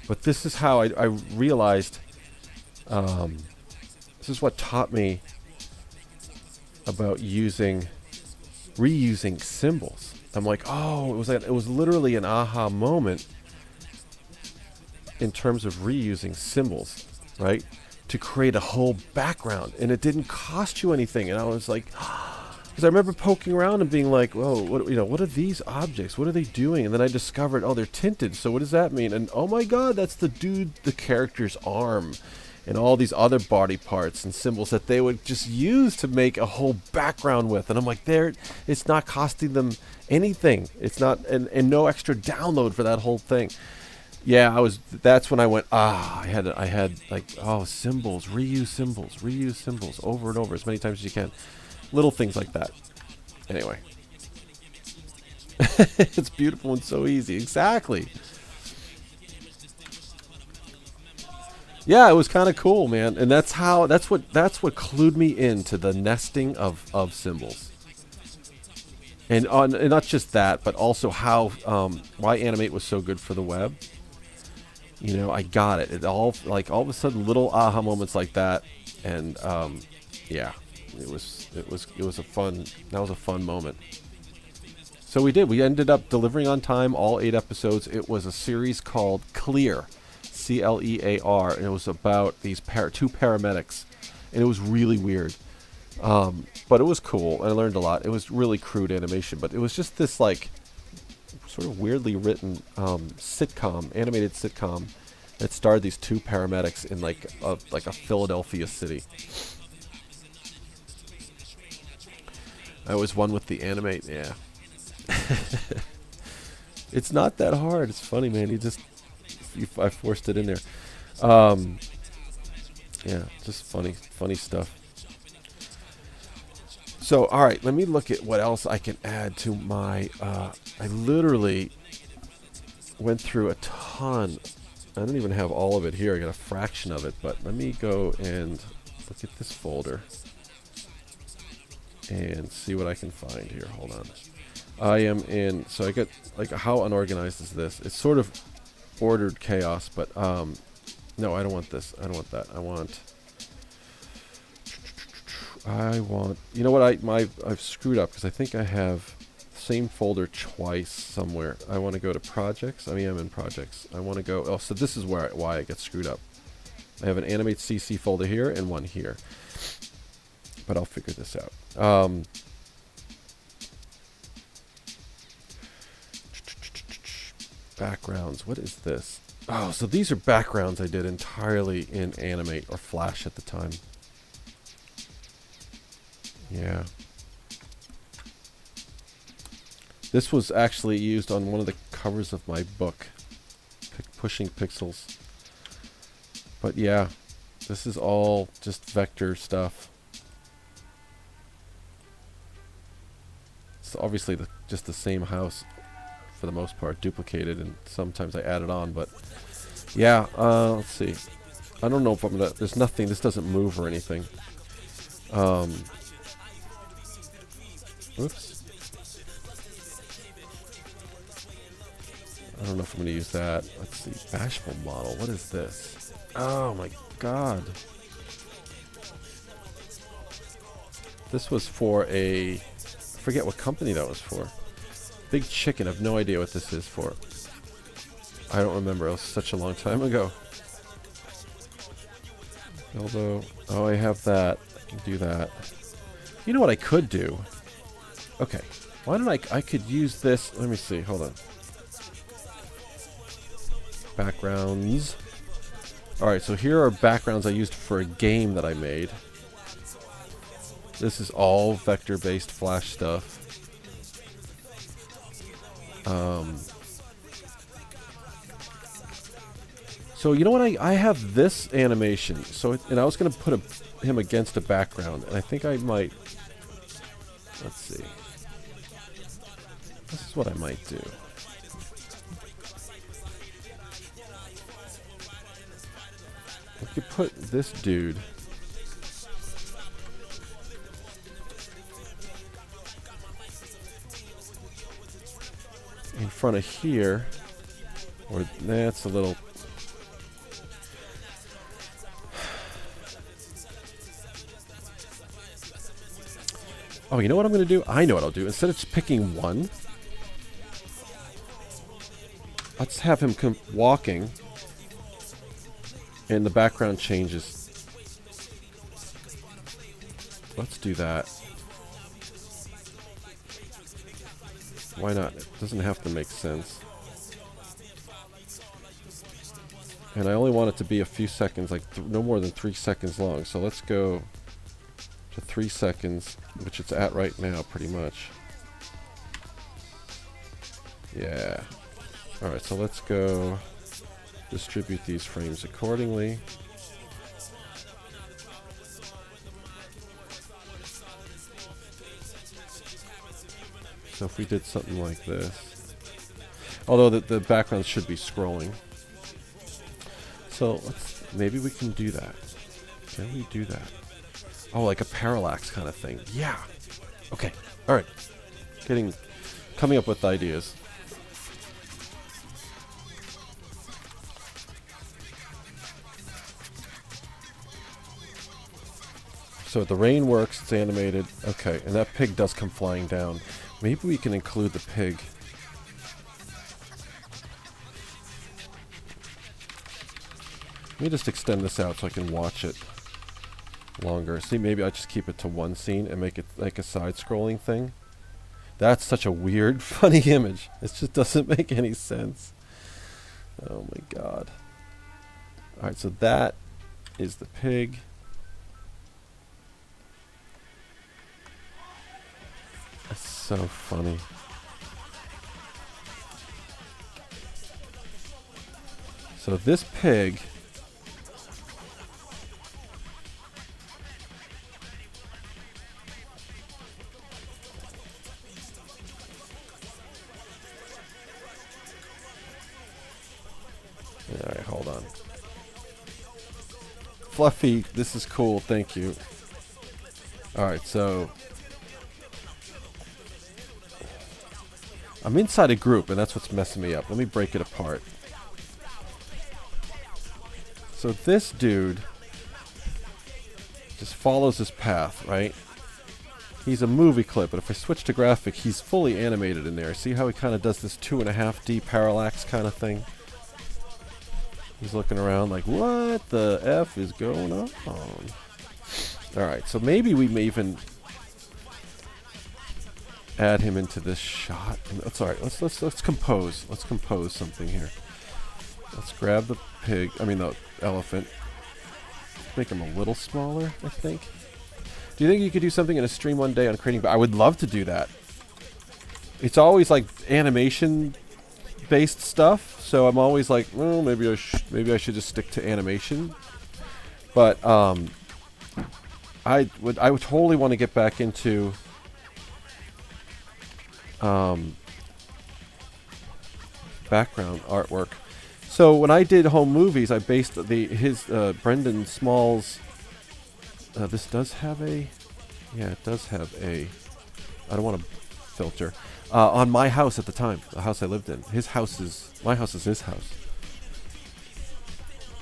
But this is how I realized, this is what taught me about reusing symbols. I'm like, oh, it was literally an aha moment in terms of reusing symbols, right? To create a whole background, and it didn't cost you anything. And I was like, because I remember poking around and being like, "Whoa, what are these objects? What are they doing?" And then I discovered, oh, they're tinted. So what does that mean? And oh my God, that's the character's arm, and all these other body parts and symbols that they would just use to make a whole background with. And I'm like, it's not costing them anything. It's not, and no extra download for that whole thing. Yeah, that's when I went, I had like, oh, symbols, reuse symbols over and over as many times as you can. Little things like that. Anyway. It's beautiful and so easy. Exactly. Yeah, it was kind of cool, man. And that's what clued me into the nesting of symbols. And not just that, but also how why Animate was so good for the web. You know, I got it. It all of a sudden little aha moments like that, and yeah, it was a fun moment. So we ended up delivering on time, all 8 episodes. It was a series called Clear, Clear, and it was about these two paramedics, and it was really weird, but it was cool, and I learned a lot. It was really crude animation, but it was just this like sort of weirdly written animated sitcom that starred these two paramedics in like a Philadelphia city. I was one with the Animate, yeah. It's not that hard. It's funny, man. I forced it in there. Yeah, just funny stuff. So, all right, let me look at what else I can add to my. I literally went through a ton. I don't even have all of it here. I got a fraction of it, but let me go and look at this folder and see what I can find here. Hold on. I am in. So I get like, how unorganized is this? It's sort of ordered chaos, but no, I don't want this. I don't want that. I want. You know what? I've screwed up because I think I have the same folder twice somewhere. I want to go to projects. I'm in projects. I want to go. Oh, so this is why I get screwed up. I have an Animate CC folder here and one here, but I'll figure this out. Backgrounds. What is this? Oh, so these are backgrounds I did entirely in Animate or Flash at the time. Yeah. This was actually used on one of the covers of my book, Pushing Pixels. But yeah, this is all just vector stuff. It's obviously just the same house for the most part, duplicated, and sometimes I add it on, but yeah, let's see. I don't know if I'm gonna, there's nothing, this doesn't move or anything. Oops. I don't know if I'm gonna use that. Let's see, bashful model, what is this? Oh my god. This was for I forget what company that was for. Big Chicken, I have no idea what this is for. I don't remember, it was such a long time ago. Although, oh, I have that. I can do that. You know what I could do? Okay, why don't I could use this, let me see, hold on. Backgrounds. Alright, so here are backgrounds I used for a game that I made. This is all vector-based Flash stuff. So you know what, I have this animation, so and I was going to put him against a background, and I think I might, let's see, this is what I might do. could put this dude in front of here, or that's a little. Oh, you know what I'm going to do? I know what I'll do. Instead of just picking one, let's have him come walking, and the background changes. Let's do that. Why not? It doesn't have to make sense. And I only want it to be a few seconds, like no more than 3 seconds long. So let's go to 3 seconds, which it's at right now, pretty much. Yeah. Alright, so let's go distribute these frames accordingly. So if we did something like this, although the background should be scrolling. So maybe we can do that. Can we do that? Oh, like a parallax kind of thing. Yeah. Okay. All right. Coming up with ideas. So the rain works, it's animated. Okay, and that pig does come flying down. Maybe we can include the pig. Let me just extend this out so I can watch it longer. See, maybe I just keep it to one scene and make it like a side-scrolling thing. That's such a weird, funny image. It just doesn't make any sense. Oh my god. Alright, so that is the pig. That's so funny. So this pig Alright, hold on. Fluffy, this is cool, thank you. Alright, so I'm inside a group and that's what's messing me up. Let me break it apart. So this dude just follows his path, right? He's a movie clip, but if I switch to graphic, he's fully animated in there. See how he kind of does this 2.5D parallax kind of thing? He's looking around like, what the F is going on? Alright, so maybe we may even add him into this shot. That's alright, let's compose. Let's compose something here. Let's grab the pig, the elephant. Make him a little smaller, I think. Do you think you could do something in a stream one day on creating? I would love to do that. It's always like animation based stuff, so I'm always like, well, maybe I should just stick to animation. But I would totally want to get back into background artwork. So when I did home movies, I based his Brendan Small's. This does have a, yeah, it does have a. I don't want to filter. On my house at the time, the house I lived in. My house is his house.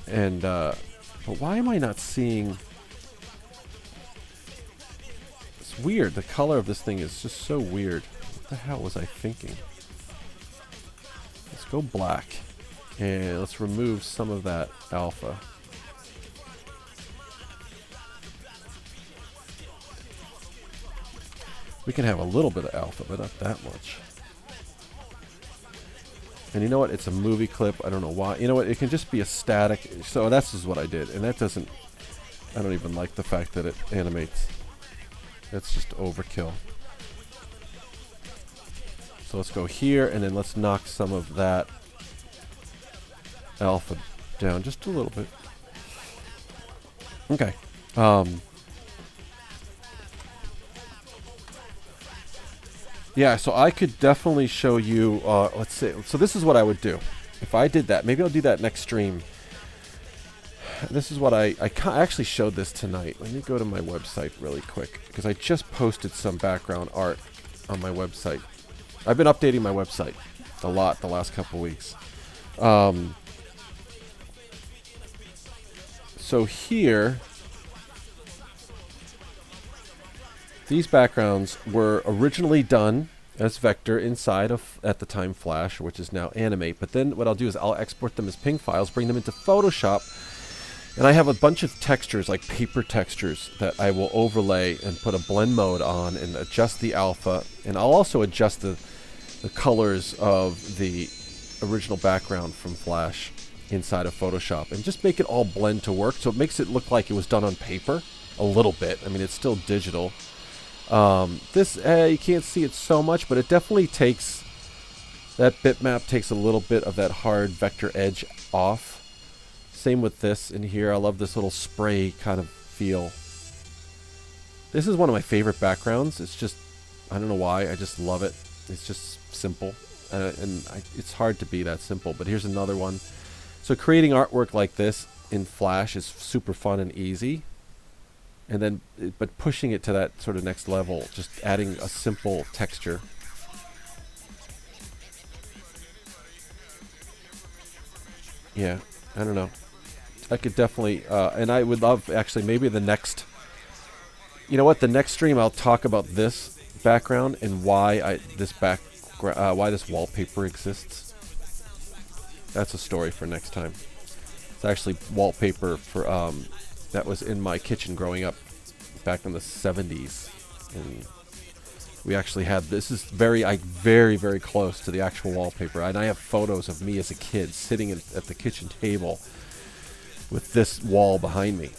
And but why am I not seeing? It's weird. The color of this thing is just so weird. What the hell was I thinking? Let's go black. And let's remove some of that alpha. We can have a little bit of alpha, but not that much. And you know what? It's a movie clip. I don't know why. You know what? It can just be a static. So that's just what I did. And that doesn't... I don't even like the fact that it animates. That's just overkill. So let's go here, and then let's knock some of that alpha down just a little bit. Okay. Yeah, so I could definitely show you, let's see. So this is what I would do. If I did that, maybe I'll do that next stream. this is what I actually showed this tonight. Let me go to my website really quick, because I just posted some background art on my website. I've been updating my website a lot the last couple weeks. So here, these backgrounds were originally done as vector inside of, at the time, Flash, which is now Animate. But then what I'll do is I'll export them as PNG files, bring them into Photoshop, and I have a bunch of textures, like paper textures, that I will overlay and put a blend mode on and adjust the alpha. And I'll also adjust the colors of the original background from Flash inside of Photoshop and just make it all blend to work. So it makes it look like it was done on paper a little bit. I mean, it's still digital. This, you can't see it so much, but it definitely takes, that bitmap takes a little bit of that hard vector edge off. Same with this in here. I love this little spray kind of feel. This is one of my favorite backgrounds. It's just, I don't know why, I just love it. It's just simple, it's hard to be that simple. But here's another one. So creating artwork like this in Flash is super fun and easy. And then, but pushing it to that sort of next level, just adding a simple texture. Yeah, I don't know. I could definitely, and I would love, actually, maybe the next, you know what, the next stream I'll talk about this background and why why this wallpaper exists. That's a story for next time. It's actually wallpaper for, that was in my kitchen growing up back in the 70s. And we actually had, this is very, very close to the actual wallpaper. And I have photos of me as a kid sitting at the kitchen table with this wall behind me.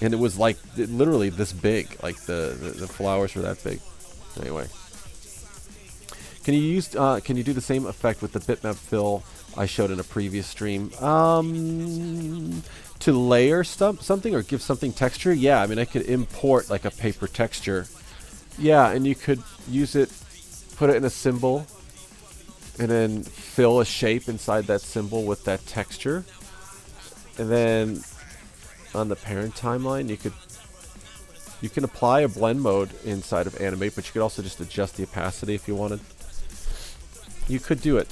And it was like literally this big, like the flowers were that big. Anyway, can you do the same effect with the bitmap fill I showed in a previous stream? To layer something or give something texture? Yeah, I mean, I could import like a paper texture. Yeah, and you could use it, put it in a symbol, and then fill a shape inside that symbol with that texture. And then on the parent timeline, you can apply a blend mode inside of Animate, but you could also just adjust the opacity if you wanted. You could do it.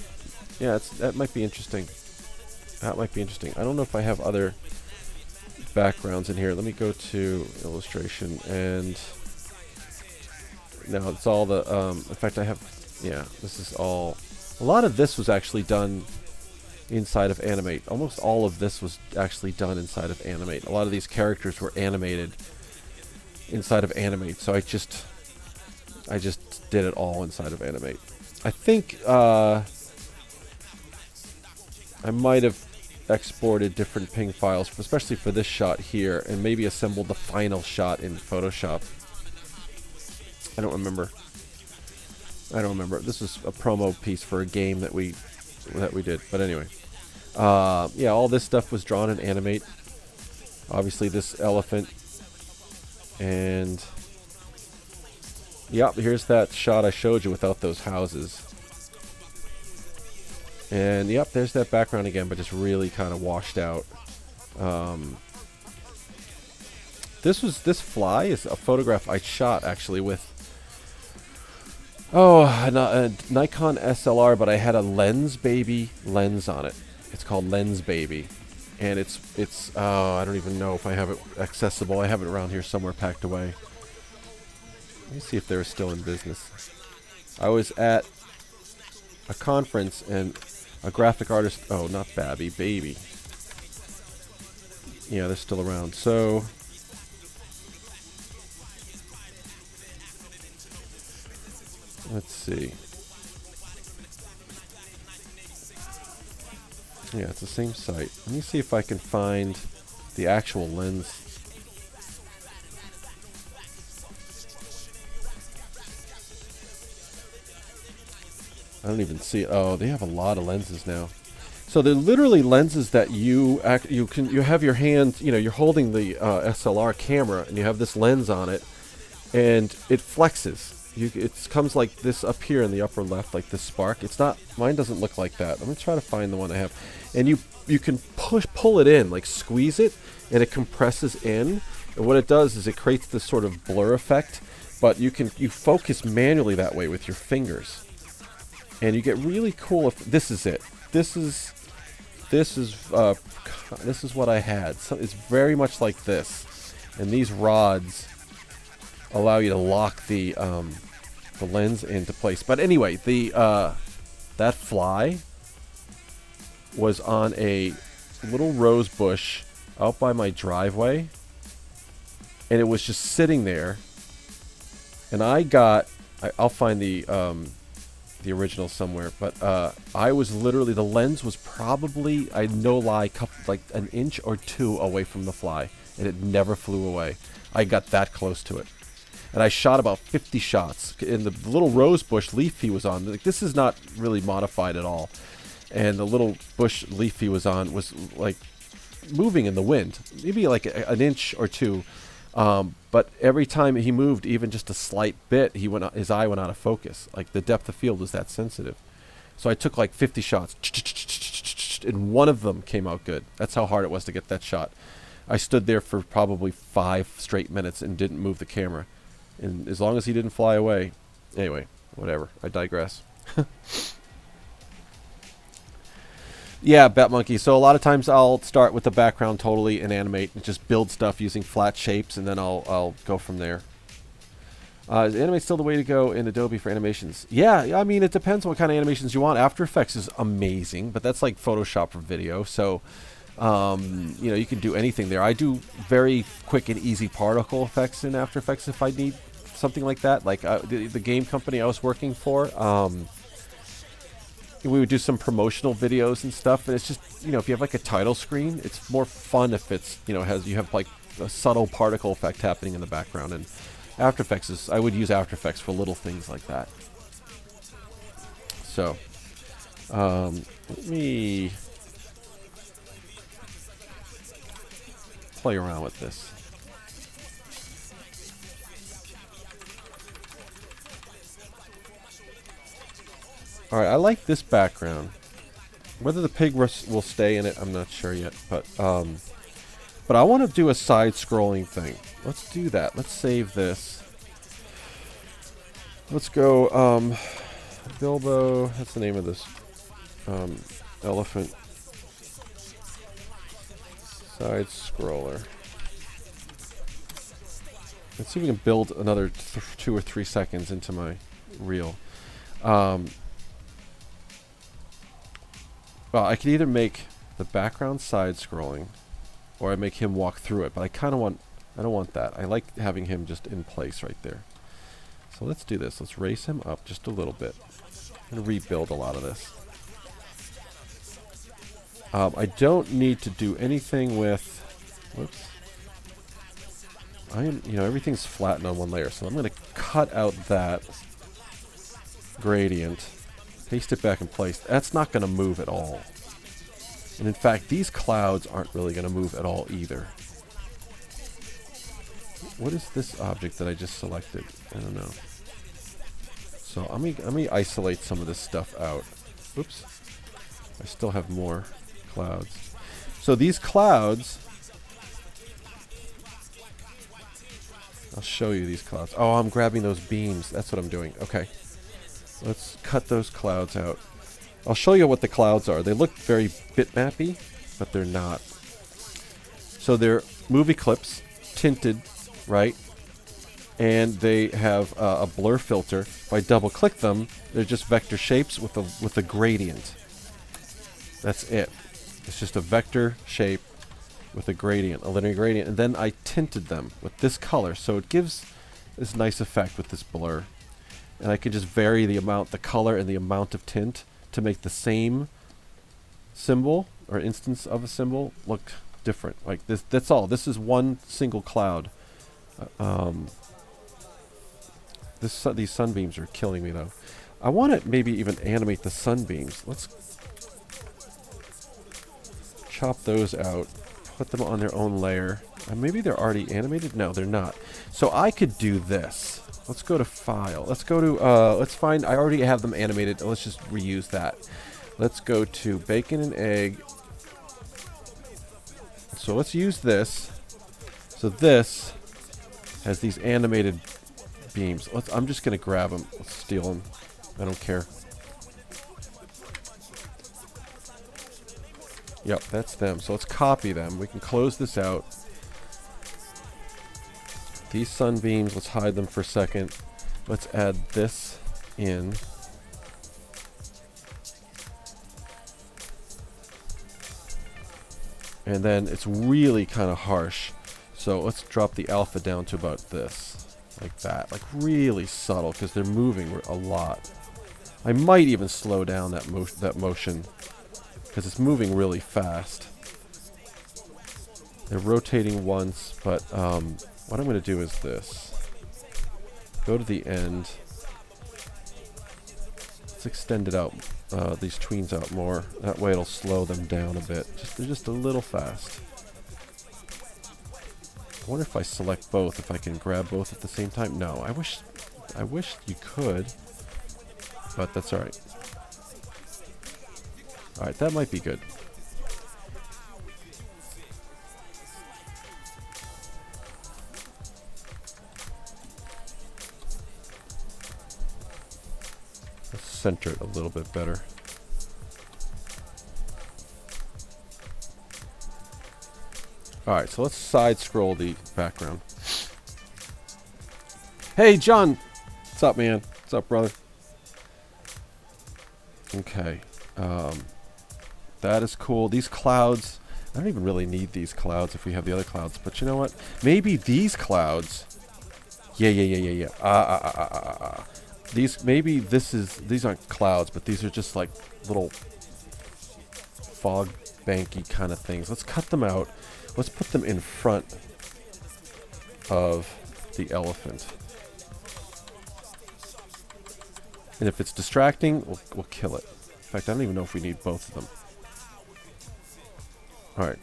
Yeah, that might be interesting. That might be interesting. I don't know if I have other backgrounds in here. Let me go to illustration, and now it's all the, in fact I have, yeah, this is all, a lot of this was actually done inside of Animate. Almost all of this was actually done inside of Animate. A lot of these characters were animated inside of Animate, so I just did it all inside of Animate. I think I might have exported different PNG files, especially for this shot here, and maybe assembled the final shot in Photoshop. I don't remember. This was a promo piece for a game that we did. But anyway, yeah, all this stuff was drawn in Animate. Obviously, this elephant, and yep, here's that shot I showed you without those houses. And yep, there's that background again, but just really kind of washed out. This fly is a photograph I shot actually with a Nikon SLR, but I had a Lens Baby lens on it. It's called Lens Baby, and it's I don't even know if I have it accessible. I have it around here somewhere packed away. Let me see if they're still in business. I was at a conference and a graphic artist, oh, not Babby, Baby. Yeah, they're still around. So let's see. Yeah, it's the same site. Let me see if I can find the actual lens. I don't even see it. Oh, they have a lot of lenses now. So they're literally lenses that you have your hand, you're holding the SLR camera and you have this lens on it, and it flexes. It comes like this up here in the upper left, like this spark. It's not, mine doesn't look like that. I'm gonna try to find the one I have. And you pull it in, like squeeze it, and it compresses in. And what it does is it creates this sort of blur effect, but you focus manually that way with your fingers, and you get really cool. This is it. This is what I had. So it's very much like this, and these rods allow you to lock the lens into place. But anyway, that fly was on a little rose bush out by my driveway, and it was just sitting there. And I'll find the original somewhere, but I was literally, the lens was probably, like an inch or two away from the fly, and it never flew away. I got that close to it. And I shot about 50 shots in the little rose bush leaf he was on. Like, this is not really modified at all. And the little bush leaf he was on was like moving in the wind, maybe like an inch or two. But every time he moved, even just a slight bit, his eye went out of focus. Like, the depth of field was that sensitive. So I took like 50 shots, and one of them came out good. That's how hard it was to get that shot. I stood there for probably 5 straight minutes and didn't move the camera. And as long as he didn't fly away. Anyway, whatever. I digress. Yeah, Batmonkey. So a lot of times I'll start with the background totally and animate and just build stuff using flat shapes, and then I'll go from there. Is animate still the way to go in Adobe for animations? Yeah, I mean, it depends on what kind of animations you want. After Effects is amazing, but that's like Photoshop for video. So, you can do anything there. I do very quick and easy particle effects in After Effects if I need something like that. Like the game company I was working for, we would do some promotional videos and stuff, and it's just, if you have like a title screen, it's more fun if it's, you have like a subtle particle effect happening in the background. And After Effects I would use After Effects for little things like that. So, let me play around with this. Alright, I like this background. Whether the pig will stay in it, I'm not sure yet. But I want to do a side-scrolling thing. Let's do that. Let's save this. Let's go, Bilbo, that's the name of this elephant. Side-scroller. Let's see if we can build another 2 or 3 seconds into my reel. Well, I could either make the background side-scrolling, or I make him walk through it. But I don't want that. I like having him just in place right there. So let's do this. Let's raise him up just a little bit and rebuild a lot of this. I don't need to do anything with. Whoops. Everything's flattened on one layer, so I'm going to cut out that gradient. Paste it back in place. That's not going to move at all. And in fact, these clouds aren't really going to move at all either. What is this object that I just selected? I don't know. So let me isolate some of this stuff out. Oops. I still have more clouds. So these clouds, I'll show you these clouds. Oh, I'm grabbing those beams. That's what I'm doing. Okay. Let's cut those clouds out. I'll show you what the clouds are. They look very bitmappy, but they're not. So they're movie clips, tinted, right? And they have a blur filter. If I double-click them, they're just vector shapes with a gradient. That's it. It's just a vector shape with a gradient, a linear gradient. And then I tinted them with this color, so it gives this nice effect with this blur. And I can just vary the color and the amount of tint to make the same symbol or instance of a symbol look different. Like this, that's all. This is one single cloud. These sunbeams are killing me though. I want to maybe even animate the sunbeams. Let's chop those out, put them on their own layer. Maybe they're already animated? No, they're not. So I could do this. Let's go to File. Let's go to, let's find, I already have them animated. Let's just reuse that. Let's go to Bacon and Egg, So let's use this. So this has these animated beams. I'm just going to grab them. Let's steal them. I don't care. Yep, that's them. So let's copy them. We can close this out. These sunbeams, let's hide them for a second. Let's add this in. And then it's really kind of harsh. So let's drop the alpha down to about this. Like that. Like really subtle because they're moving a lot. I might even slow down that motion because it's moving really fast. They're rotating once, but what I'm going to do is this. Go to the end. Let's extend it out, these tweens out more. That way it'll slow them down a bit. They're just a little fast. I wonder if I select both, if I can grab both at the same time. No, I wish you could, but that's alright. Alright, that might be good. Let's center it a little bit better. Alright, so let's side scroll the background. Hey, John! What's up, man? What's up, brother? Okay. That is cool. These clouds, I don't even really need these clouds if we have the other clouds. But you know what? Maybe these clouds. Yeah. These aren't clouds, but these are just like little fog banky kind of things. Let's cut them out. Let's put them in front of the elephant. And if it's distracting, we'll kill it. In fact, I don't even know if we need both of them. Alright.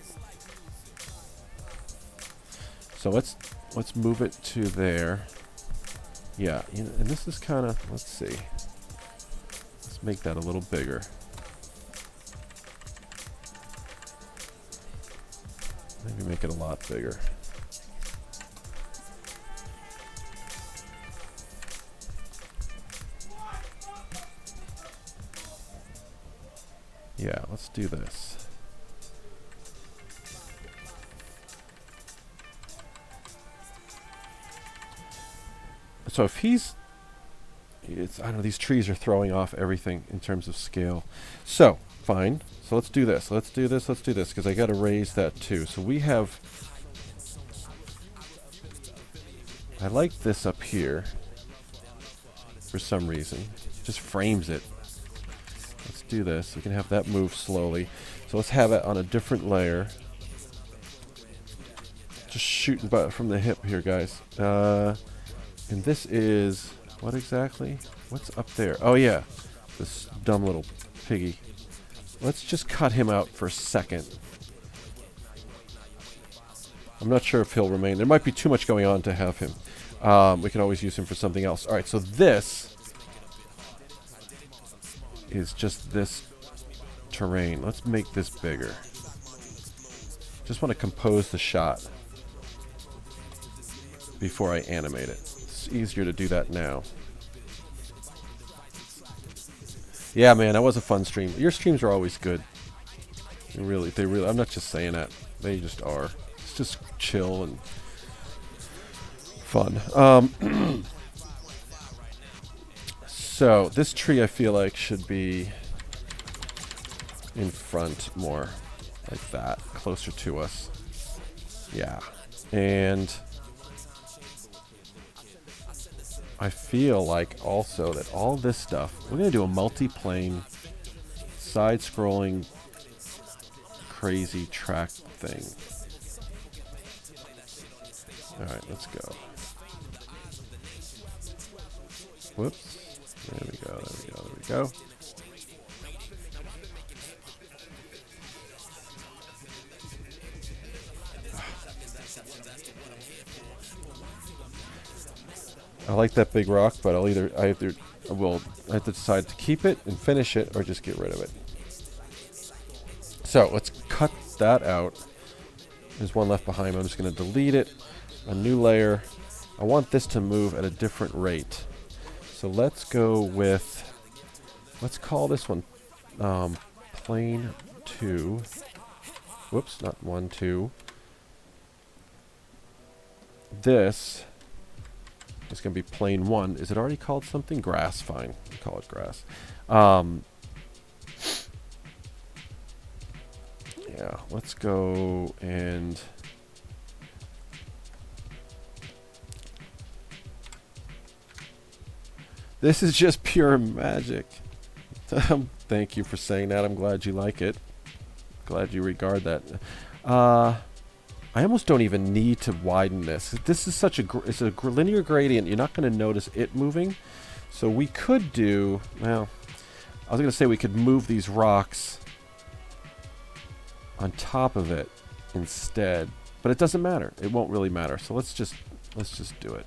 So let's move it to there. Yeah, you know, and this is kind of, let's see. Let's make that a little bigger. Maybe make it a lot bigger. Yeah, let's do this. So if I don't know, these trees are throwing off everything in terms of scale. So, fine. So let's do this. Let's do this, because I got to raise that too. So we have, I like this up here for some reason. It just frames it. Let's do this. We can have that move slowly. So let's have it on a different layer. Just shooting from the hip here, guys. And this is, what exactly? What's up there? Oh yeah, this dumb little piggy. Let's just cut him out for a second. I'm not sure if he'll remain. There might be too much going on to have him. We can always use him for something else. Alright, so this is just this terrain. Let's make this bigger. Just want to compose the shot before I animate it. It's easier to do that now. Yeah, man, that was a fun stream. Your streams are always good. They really, I'm not just saying that. They just are. It's just chill and fun. So, this tree I feel like should be in front more. Like that. Closer to us. Yeah. And I feel like also that all this stuff, we're going to do a multi-plane, side-scrolling, crazy track thing. Alright, let's go. Whoops. There we go, there we go, there we go. I like that big rock, but I have to decide to keep it and finish it or just get rid of it. So let's cut that out. There's one left behind me. I'm just going to delete it. A new layer. I want this to move at a different rate. So let's go with, let's call this one plane 2. Whoops, not 1, 2. This is going to be plane 1. Is it already called something? Grass, fine. We'll call it grass. Yeah, let's go and this is just pure magic. Thank you for saying that. I'm glad you like it. Glad you regard that. I almost don't even need to widen this. This is such it's a linear gradient. You're not going to notice it moving. So we could do, well, I was going to say we could move these rocks on top of it instead, but it doesn't matter. It won't really matter. So let's just do it.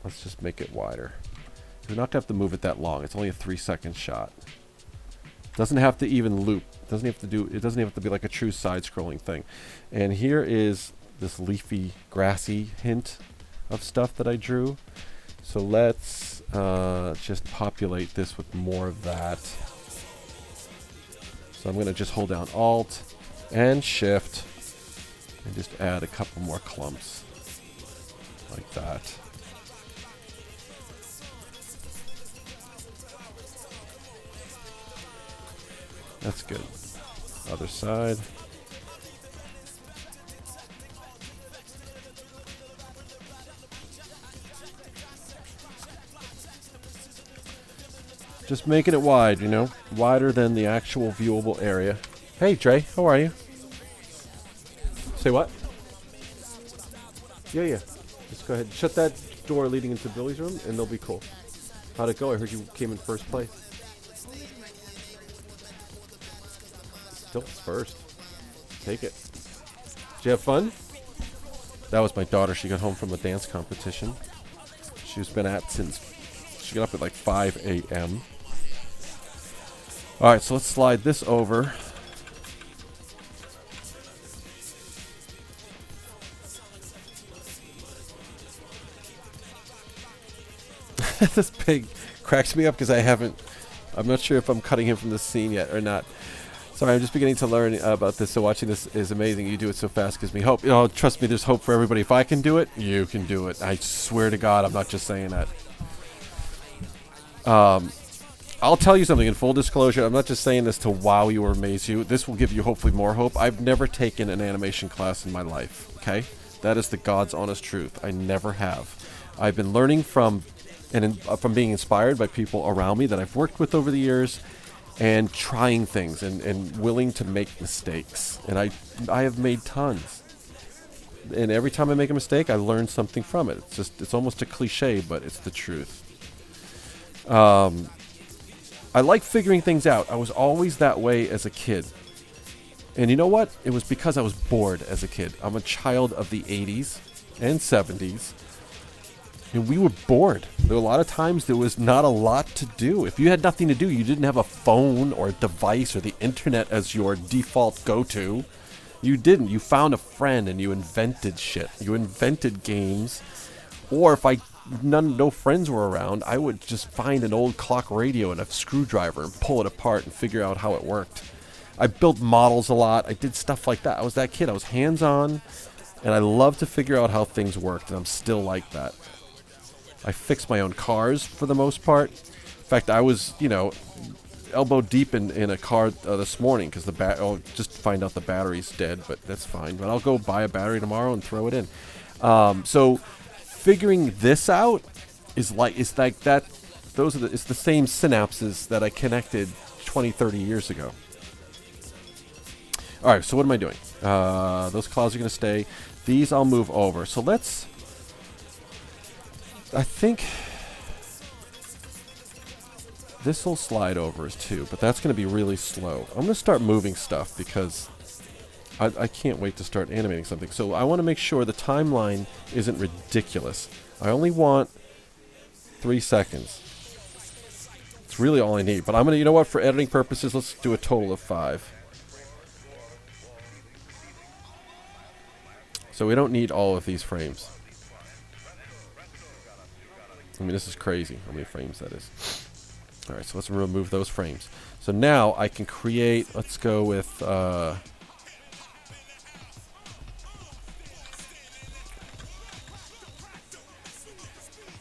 Let's just make it wider. We're not gonna have to move it that long. It's only a 3-second shot. Doesn't have to even loop. Doesn't have to do. It doesn't have to be like a true side-scrolling thing. And here is this leafy, grassy hint of stuff that I drew. So let's just populate this with more of that. So I'm going to just hold down Alt and Shift and just add a couple more clumps like that. That's good. Other side. Just making it wide, you know, wider than the actual viewable area. Hey, Trey, how are you? Say what? Yeah. Just go ahead. Shut that door leading into Billy's room, and they'll be cool. How'd it go? I heard you came in first place. Still first. Take it. Did you have fun? That was my daughter. She got home from a dance competition. She's been at since... She got up at like 5 a.m. Alright, so let's slide this over. This pig cracks me up because I'm not sure if I'm cutting him from the scene yet or not. Sorry, I'm just beginning to learn about this, so watching this is amazing. You do it so fast gives me hope. You know, trust me, there's hope for everybody. If I can do it, you can do it. I swear to God, I'm not just saying that. I'll tell you something in full disclosure. I'm not just saying this to wow you or amaze you. This will give you hopefully more hope. I've never taken an animation class in my life, okay? That is the God's honest truth. I never have. I've been learning from being inspired by people around me that I've worked with over the years and trying things and willing to make mistakes. And I have made tons. And every time I make a mistake, I learn something from it. It's almost a cliche, but it's the truth. I like figuring things out. I was always that way as a kid. And you know what? It was because I was bored as a kid. I'm a child of the 80s and 70s. And we were bored. There were a lot of times there was not a lot to do. If you had nothing to do, you didn't have a phone or a device or the internet as your default go-to. You didn't. You found a friend and you invented shit. You invented games. Or if no friends were around, I would just find an old clock radio and a screwdriver and pull it apart and figure out how it worked. I built models a lot. I did stuff like that. I was that kid. I was hands-on, and I loved to figure out how things worked, and I'm still like that. I fixed my own cars for the most part. In fact, I was, elbow deep in a car this morning because just find out the battery's dead, but that's fine. But I'll go buy a battery tomorrow and throw it in. So figuring this out is like that. It's the same synapses that I connected 20, 30 years ago. All right, so what am I doing? Those clouds are going to stay. These I'll move over. So I think this will slide over as too, but that's going to be really slow. I'm going to start moving stuff because I can't wait to start animating something. So I want to make sure the timeline isn't ridiculous. I only want 3 seconds. It's really all I need. But I'm going to, for editing purposes, let's do a total of 5. So we don't need all of these frames. I mean, this is crazy how many frames that is. All right, so let's remove those frames. So now I can create, let's go with,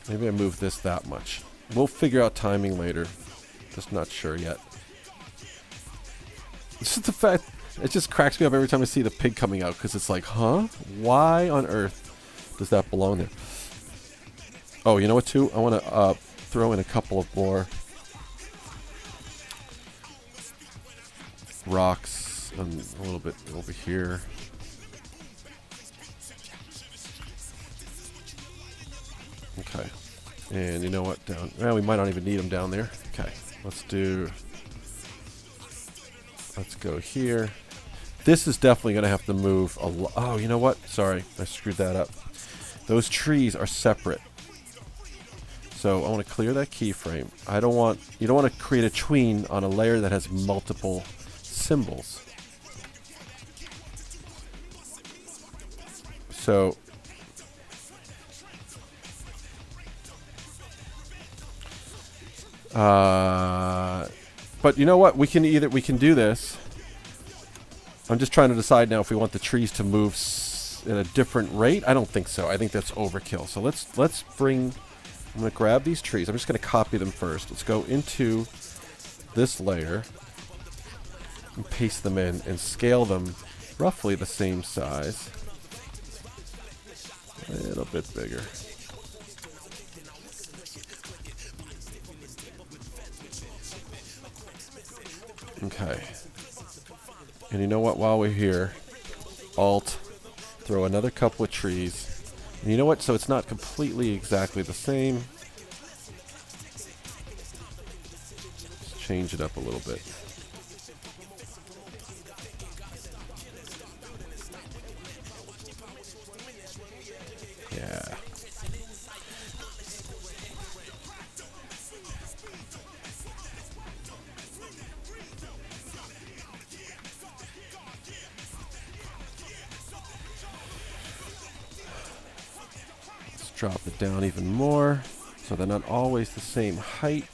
maybe I move this that much. We'll figure out timing later. Just not sure yet. This is the fact, it just cracks me up every time I see the pig coming out, because it's like, huh? Why on earth does that belong there? Oh, you know what, too? I want to throw in a couple of more rocks and a little bit over here. Okay. And you know what? Down. Well, we might not even need them down there. Okay. Let's go here. This is definitely going to have to move a lot. Oh, you know what? Sorry. I screwed that up. Those trees are separate. So I want to clear that keyframe. You don't want to create a tween on a layer that has multiple symbols. So but you know what? We can do this. I'm just trying to decide now if we want the trees to move at a different rate. I don't think so. I think that's overkill. So let's bring. I'm going to grab these trees. I'm just going to copy them first. Let's go into this layer and paste them in and scale them roughly the same size. A little bit bigger. Okay. And you know what? While we're here, Alt, throw another couple of trees. And you know what? So it's not completely exactly the same. Just change it up a little bit. Yeah. Drop it down even more so they're not always the same height.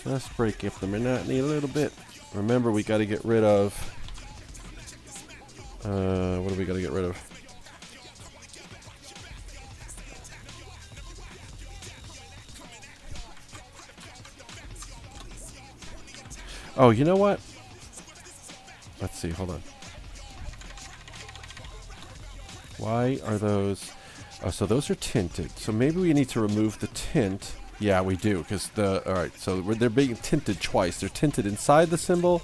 Just break up the monotony a little bit. Remember, we got to get rid of what do we got to get rid of? Oh, you know what? Let's see, hold on. Why are those? Oh, so those are tinted. So maybe we need to remove the tint. Yeah, we do, because all right. So they're being tinted twice. They're tinted inside the symbol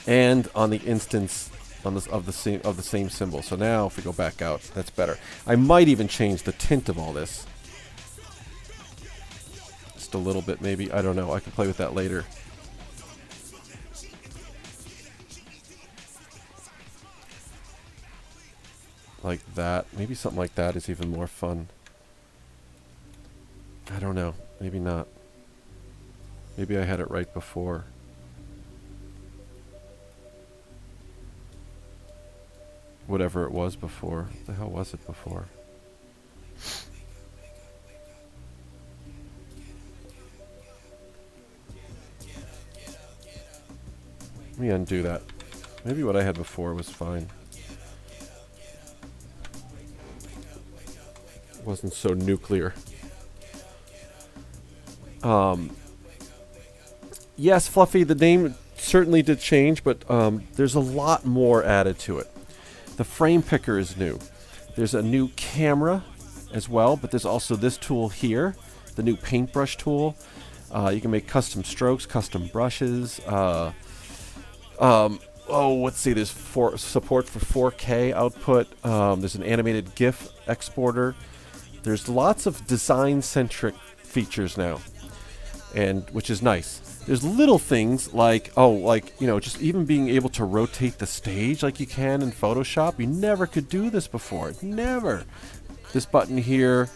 and on the instance of the same symbol. So now, if we go back out, that's better. I might even change the tint of all this, just a little bit, maybe. I don't know. I can play with that later. Like that. Maybe something like that is even more fun. I don't know. Maybe not. Maybe I had it right before. Whatever it was before. What the hell was it before? Let me undo that. Maybe what I had before was fine. Wasn't so nuclear. Yes, Fluffy, the name certainly did change, but there's a lot more added to it. The frame picker is new. There's a new camera as well, but there's also this tool here, the new paintbrush tool. You can make custom strokes, custom brushes. Let's see, there's support for 4K output. There's an animated GIF exporter. There's lots of design-centric features now, and which is nice. There's little things like, just even being able to rotate the stage like you can in Photoshop. You never could do this before. Never. This button here,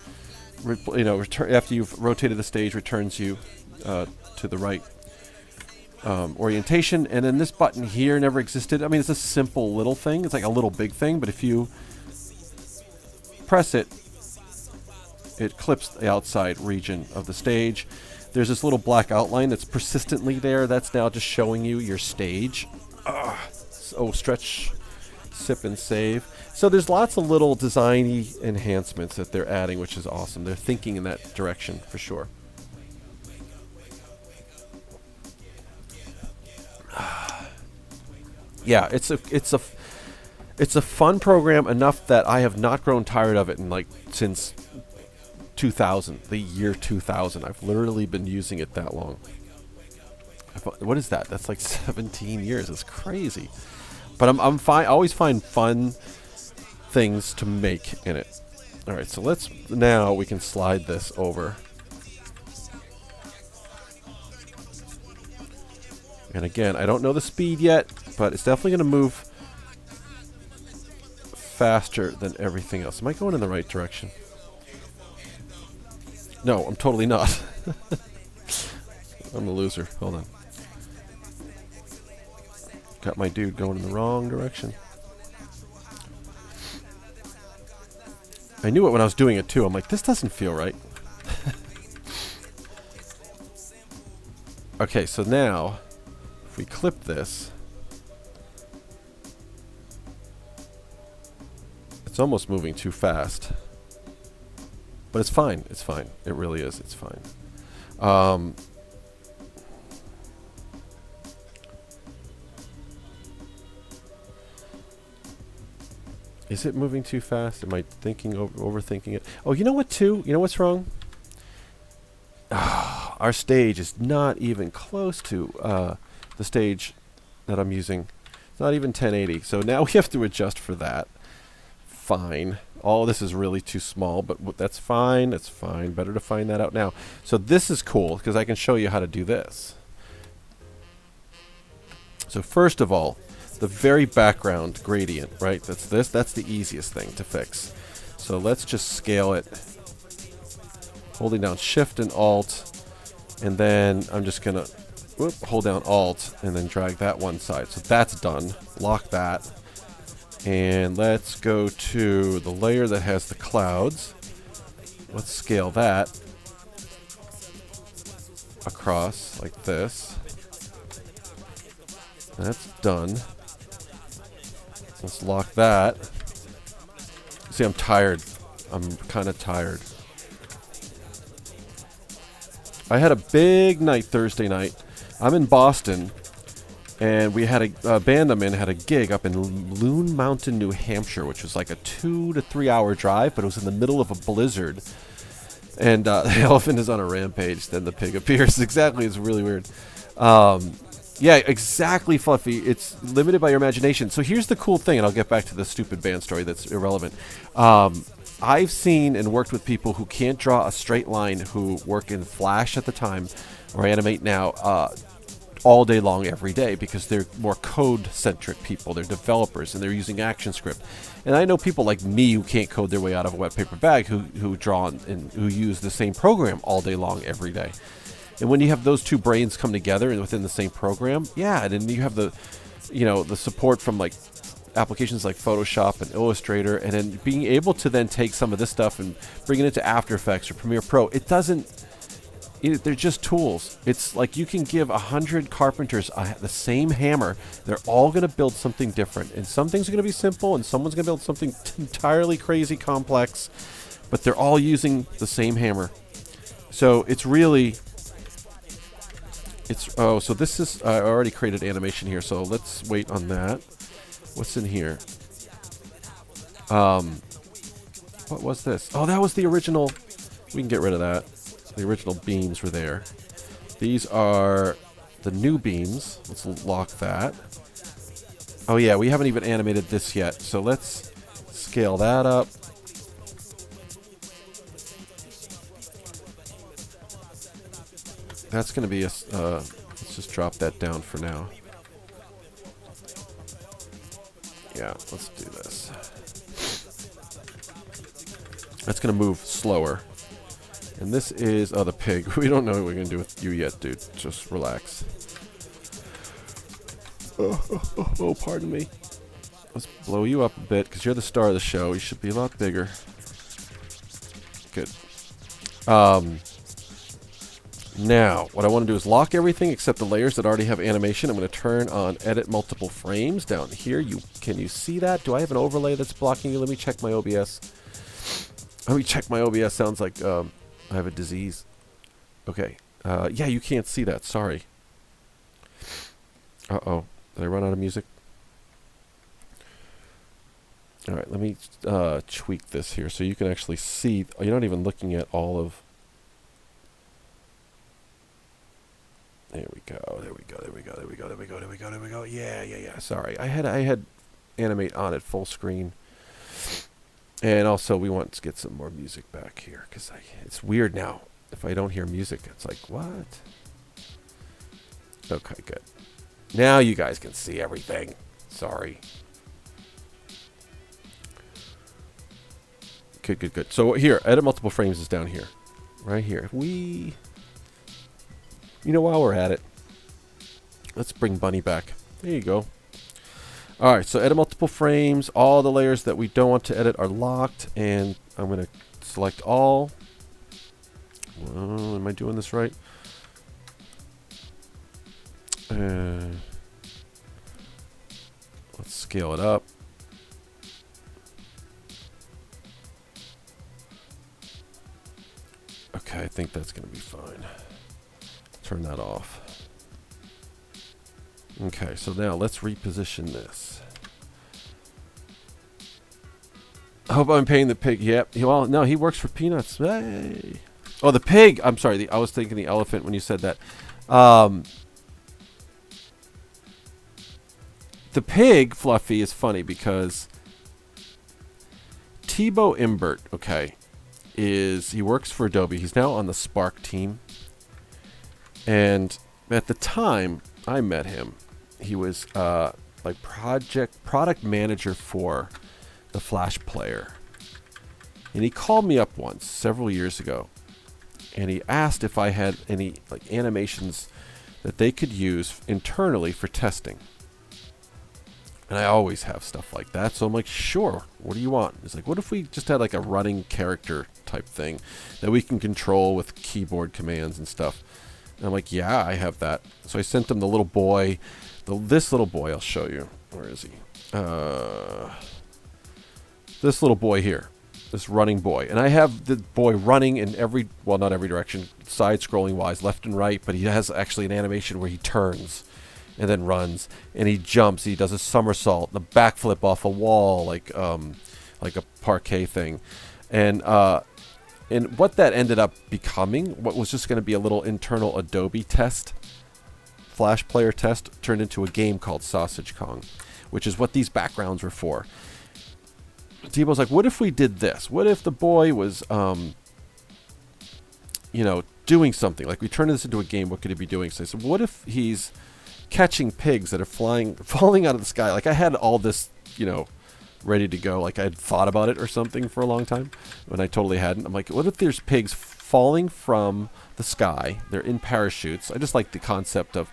after you've rotated the stage, returns you to the right. orientation. And then this button here never existed. I mean, it's a simple little thing. It's like a little big thing, but if you press it, it clips the outside region of the stage. There's this little black outline that's persistently there. That's now just showing you your stage. Oh, stretch, sip, and save. So there's lots of little designy enhancements that they're adding, which is awesome. They're thinking in that direction for sure. Yeah, it's a fun program enough that I have not grown tired of it in like since 2000, the year 2000. I've literally been using it that long. What is that? That's like 17 years. It's crazy. But I'm fine. I always find fun things to make in it. All right, so now we can slide this over. And again, I don't know the speed yet, but it's definitely going to move faster than everything else. Am I going in the right direction? No, I'm totally not. I'm a loser. Hold on. Got my dude going in the wrong direction. I knew it when I was doing it too. I'm like, this doesn't feel right. Okay, so now, if we clip this, it's almost moving too fast. But it's fine. It's fine. It really is. It's fine. Is it moving too fast? Am I overthinking it? Oh, you know what, too? You know what's wrong? Our stage is not even close to the stage that I'm using. It's not even 1080. So now we have to adjust for that. Fine. All this is really too small, but that's fine. That's fine. Better to find that out now. So this is cool because I can show you how to do this. So first of all, the very background gradient, right? That's the easiest thing to fix. So let's just scale it, holding down Shift and Alt, and then I'm just gonna hold down Alt and then drag that one side. So that's done. Lock that. And let's go to the layer that has the clouds. Let's scale that across like this. That's done. Let's lock that. See, I'm tired. I'm kind of tired. I had a big night Thursday night. I'm in Boston. And we had a band I'm in had a gig up in Loon Mountain, New Hampshire, which was like a 2 to 3 hour drive, but it was in the middle of a blizzard. And the elephant is on a rampage, then the pig appears. Exactly, it's really weird. Yeah, exactly, Fluffy. It's limited by your imagination. So here's the cool thing, and I'll get back to the stupid band story that's irrelevant. I've seen and worked with people who can't draw a straight line, who work in Flash at the time, or animate now, all day long, every day, because they're more code-centric people. They're developers, and they're using ActionScript. And I know people like me who can't code their way out of a wet paper bag, who draw and who use the same program all day long, every day. And when you have those two brains come together and within the same program, yeah, and then you have the support from like applications like Photoshop and Illustrator, and then being able to then take some of this stuff and bring it into After Effects or Premiere Pro. They're just tools. It's like you can give 100 carpenters the same hammer. They're all going to build something different. And some things are going to be simple, and someone's going to build something entirely crazy complex. But they're all using the same hammer. So it's really... so this is... I already created animation here, so let's wait on that. What's in here? What was this? Oh, that was the original... We can get rid of that. The original beams were there. These are the new beams. Let's lock that. Oh yeah, we haven't even animated this yet. So let's scale that up. That's going to be a... let's just drop that down for now. Yeah, let's do this. That's going to move slower. And this is... Oh, the pig. We don't know what we're going to do with you yet, dude. Just relax. Oh, pardon me. Let's blow you up a bit because you're the star of the show. You should be a lot bigger. Good. Now, what I want to do is lock everything except the layers that already have animation. I'm going to turn on Edit Multiple Frames down here. Can you see that? Do I have an overlay that's blocking you? Let me check my OBS. Sounds like I have a disease. Okay. Yeah, you can't see that. Sorry. Uh-oh. Did I run out of music? All right, let me tweak this here so you can actually see. You're not even looking at all of... There we go. Yeah. Sorry. I had animate on at full screen. And also we want to get some more music back here because it's weird now. If I don't hear music, it's like, what? Okay, good. Now you guys can see everything. Sorry. Good. So here, Edit Multiple Frames is down here. Right here. While we're at it, let's bring Bunny back. There you go. All right, so Edit Multiple Frames. All the layers that we don't want to edit are locked, and I'm going to select all. Am I doing this right? Let's scale it up. Okay, I think that's going to be fine. Turn that off. Okay, so now let's reposition this. I hope I'm paying the pig. Yep. Well, no, he works for peanuts. Hey. Oh, the pig. I'm sorry. I was thinking the elephant when you said that. The pig, Fluffy, is funny because Thibaut Imbert, okay, he works for Adobe. He's now on the Spark team. And at the time I met him, he was like product manager for the Flash player. And he called me up once several years ago, and he asked if I had any like animations that they could use internally for testing. And I always have stuff like that, so I'm like, sure, what do you want? He's like, what if we just had like a running character type thing that we can control with keyboard commands and stuff? And I'm like, yeah, I have that. So I sent him the little boy. This little boy, I'll show you. Where is he? This little boy here. This running boy. And I have the boy running in every, well, not every direction, side-scrolling wise, left and right, but he has actually an animation where he turns and then runs, and he jumps. He does a somersault, the backflip off a wall, like a parquet thing. And what that ended up becoming, what was just going to be a little internal Adobe test, Flash player test, turned into a game called Sausage Kong, which is what these backgrounds were for. Thibaut's like, what if we did this? What if the boy was, doing something? Like, we turned this into a game, what could he be doing? So I said, what if he's catching pigs that are falling out of the sky? Like, I had all this, ready to go. Like, I had thought about it or something for a long time, when I totally hadn't. I'm like, what if there's pigs falling from the sky? They're in parachutes. I just like the concept of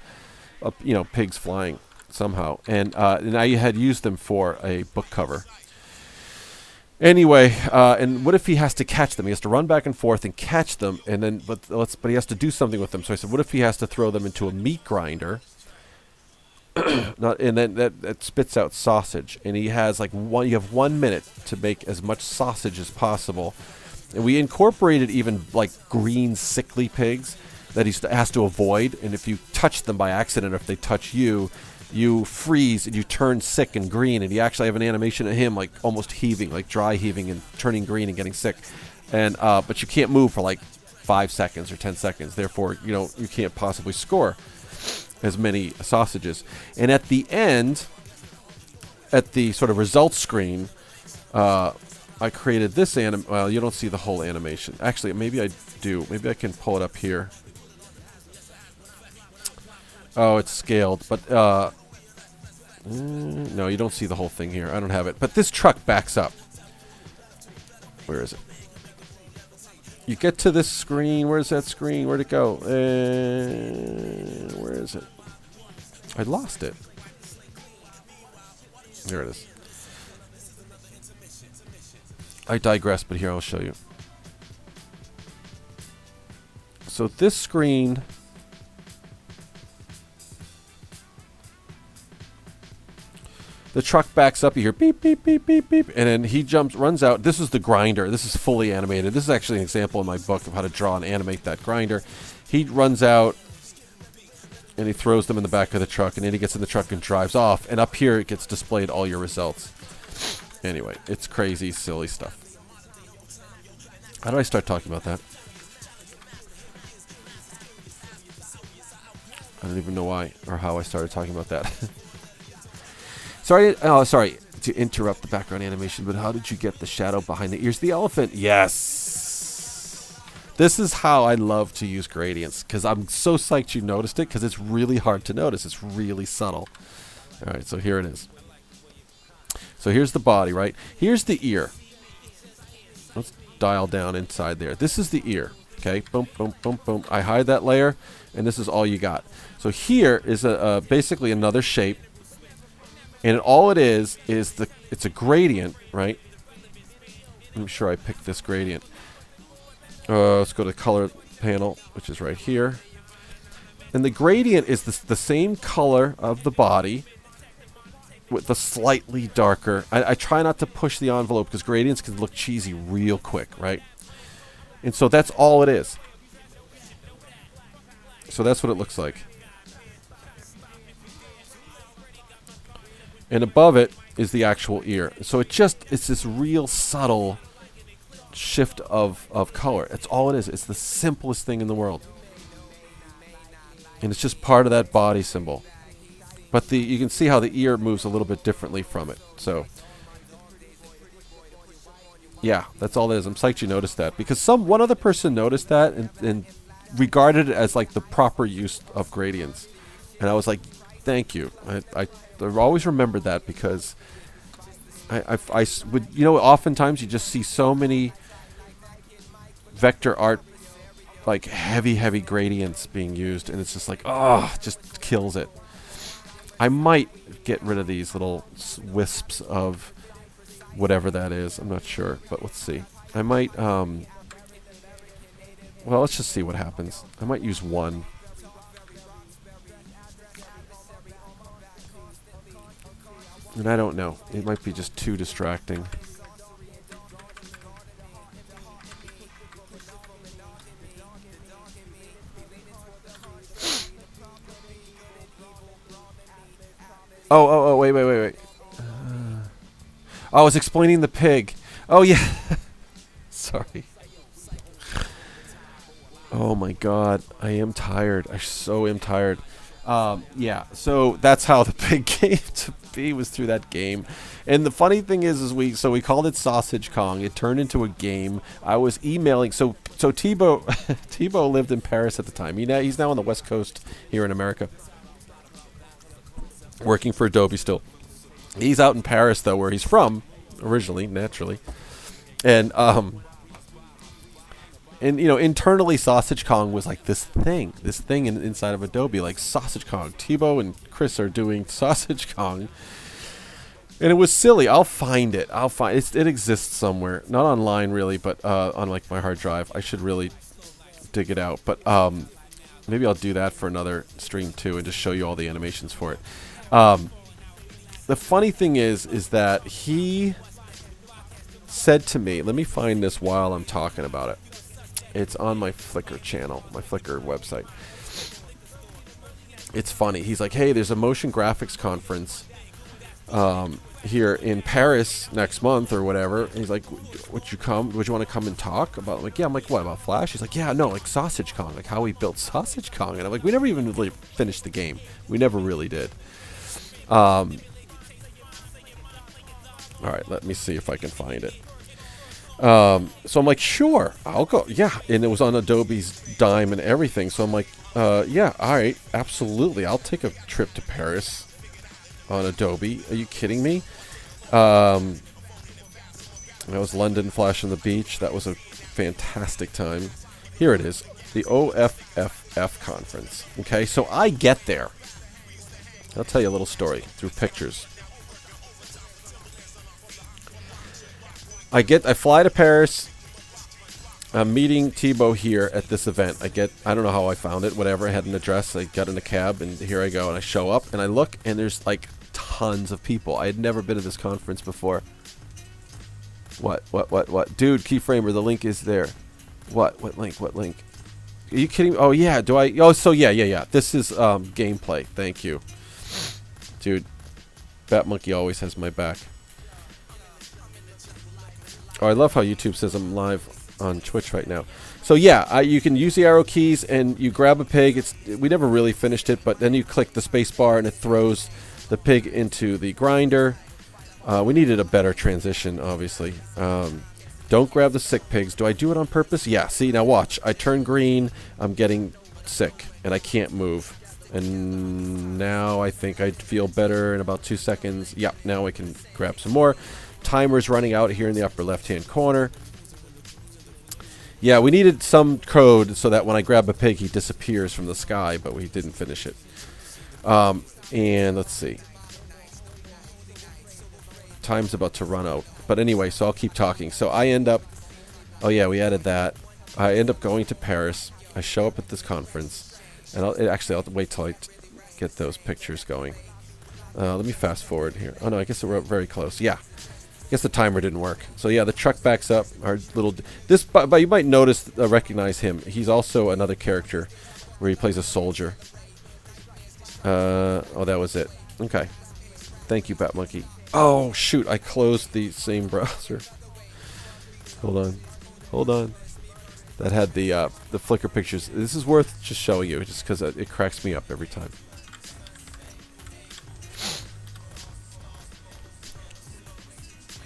pigs flying somehow. And I had used them for a book cover. Anyway, and what if he has to catch them? He has to run back and forth and catch them, and then but he has to do something with them. So I said, what if he has to throw them into a meat grinder? And then that spits out sausage, and he has you have 1 minute to make as much sausage as possible. And we incorporated even like green sickly pigs that he has to avoid, and if you touch them by accident, or if they touch you, you freeze and you turn sick and green. And you actually have an animation of him like almost heaving, like dry heaving and turning green and getting sick. And but you can't move for like 5 seconds or 10 seconds. Therefore, you can't possibly score as many sausages. And at the end, at the sort of results screen, I created this well, you don't see the whole animation. Actually, maybe I do. Maybe I can pull it up here. Oh, it's scaled, but no, you don't see the whole thing here. I don't have it. But this truck backs up. Where is it? You get to this screen. Where's that screen? Where'd it go? Where is it? I lost it. There it is. I digress, but here I'll show you. So this screen, the truck backs up, you hear beep, beep, beep, beep, beep, and then he runs out. This is the grinder. This is fully animated. This is actually an example in my book of how to draw and animate that grinder. He runs out, and he throws them in the back of the truck, and then he gets in the truck and drives off, and up here it gets displayed all your results. Anyway, it's crazy, silly stuff. How do I start talking about that? I don't even know why or how I started talking about that. Sorry to interrupt the background animation, but how did you get the shadow behind the ears of the elephant? Yes! This is how I love to use gradients, because I'm so psyched you noticed it, because it's really hard to notice. It's really subtle. All right, so here it is. So here's the body, right? Here's the ear. Let's dial down inside there. This is the ear. Okay, boom, boom, boom, boom. I hide that layer, and this is all you got. So here is basically another shape, and all it is it's a gradient, right? I'm sure I picked this gradient. Let's go to the color panel, which is right here, and the gradient is the same color of the body, with the slightly darker. I try not to push the envelope because gradients can look cheesy real quick, right? And so that's all it is. So that's what it looks like. And above it is the actual ear. So it's this real subtle shift of color. It's all it is. It's the simplest thing in the world. And it's just part of that body symbol. But you can see how the ear moves a little bit differently from it. So, yeah, that's all it is. I'm psyched you noticed that. Because one other person noticed that and regarded it as like the proper use of gradients. And I was like, thank you. I always remember that, because I would, oftentimes you just see so many vector art, like heavy gradients being used. And it's just like, it just kills it. I might get rid of these little wisps of whatever that is. I'm not sure, but let's see. I might, well, let's just see what happens. I might use one. And I don't know. It might be just too distracting. Oh, wait. I was explaining the pig. Oh, yeah. Sorry. Oh, my God. I am tired. I so am tired. Yeah, so that's how the pig came to be, was through that game. And the funny thing is we called it Sausage Kong. It turned into a game. I was emailing. So Thibaut lived in Paris at the time. He's now on the West Coast here in America, working for Adobe still. He's out in Paris, though, where he's from originally, naturally. And internally, Sausage Kong was like this thing inside of Adobe, like Sausage Kong. Thibaut and Chris are doing Sausage Kong. And it was silly. I'll find it. It exists somewhere. Not online, really, but on like my hard drive. I should really dig it out. But maybe I'll do that for another stream, too, and just show you all the animations for it. The funny thing is that he said to me, let me find this while I'm talking about it. It's on my Flickr channel, my Flickr website. It's funny. He's like, hey, there's a motion graphics conference here in Paris next month or whatever. And he's like, would you want to come and talk about it? I'm like, yeah. I'm like, what, about Flash? He's like, yeah, no, like Sausage Kong, like how we built Sausage Kong. And I'm like, we never even really finished the game. We never really did. All right, let me see if I can find it. So I'm like, sure, I'll go. Yeah. And it was on Adobe's dime and everything. So I'm like, yeah, all right, absolutely. I'll take a trip to Paris on Adobe. Are you kidding me? That was London Flash on the Beach. That was a fantastic time. Here it is, the OFFF conference. Okay, so I get there. I'll tell you a little story through pictures. I fly to Paris. I'm meeting Thibaut here at this event. I don't know how I found it, whatever. I had an address. I got in a cab, and here I go. And I show up, and I look, and there's like tons of people. I had never been to this conference before. What? Dude, Keyframer, the link is there. What link? Are you kidding me? Oh, yeah. Yeah. This is gameplay. Thank you. Dude, Batmonkey always has my back. Oh, I love how YouTube says I'm live on Twitch right now. So yeah, you can use the arrow keys and you grab a pig. We never really finished it, but then you click the space bar and it throws the pig into the grinder. We needed a better transition, obviously. Don't grab the sick pigs. Do I do it on purpose? Yeah, see, now watch. I turn green, I'm getting sick, and I can't move. And now I think I feel better in about 2 seconds. Yep, now I can grab some more. Timer's running out here in the upper left-hand corner. Yeah, we needed some code so that when I grab a pig, he disappears from the sky, but we didn't finish it. And let's see. Time's about to run out. But anyway, so I'll keep talking. So I end up... Oh, yeah, we added that. I end up going to Paris. I show up at this conference. And I'll wait till I get those pictures going. Let me fast forward here. Oh, no, I guess we're very close. Yeah. I guess the timer didn't work. So yeah, the truck backs up. Our little but you might notice, recognize him. He's also another character where he plays a soldier. Oh, that was it. Okay. Thank you, Batmonkey. Oh shoot! I closed the same browser. Hold on. That had the Flickr pictures. This is worth just showing you, just because it cracks me up every time.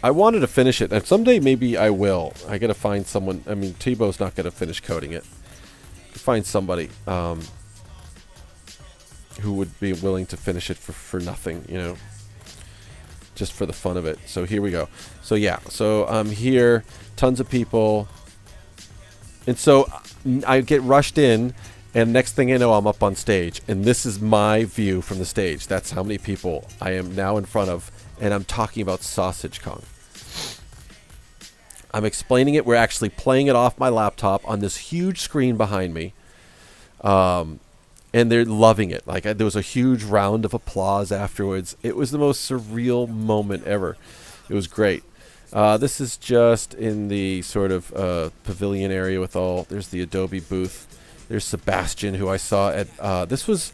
I wanted to finish it, and someday maybe I will. I gotta find someone. I mean, Thibaut's not gonna finish coding it. Find somebody who would be willing to finish it for nothing, you know, just for the fun of it. So here we go. So yeah, so I'm here, tons of people, and so I get rushed in, and next thing I know, I'm up on stage, and this is my view from the stage. That's how many people I am now in front of. And I'm talking about Sausage Kong. I'm explaining it. We're actually playing it off my laptop on this huge screen behind me. And they're loving it. Like, there was a huge round of applause afterwards. It was the most surreal moment ever. It was great. This is just in the sort of pavilion area with all... There's the Adobe booth. There's Sebastian, who I saw at... this was...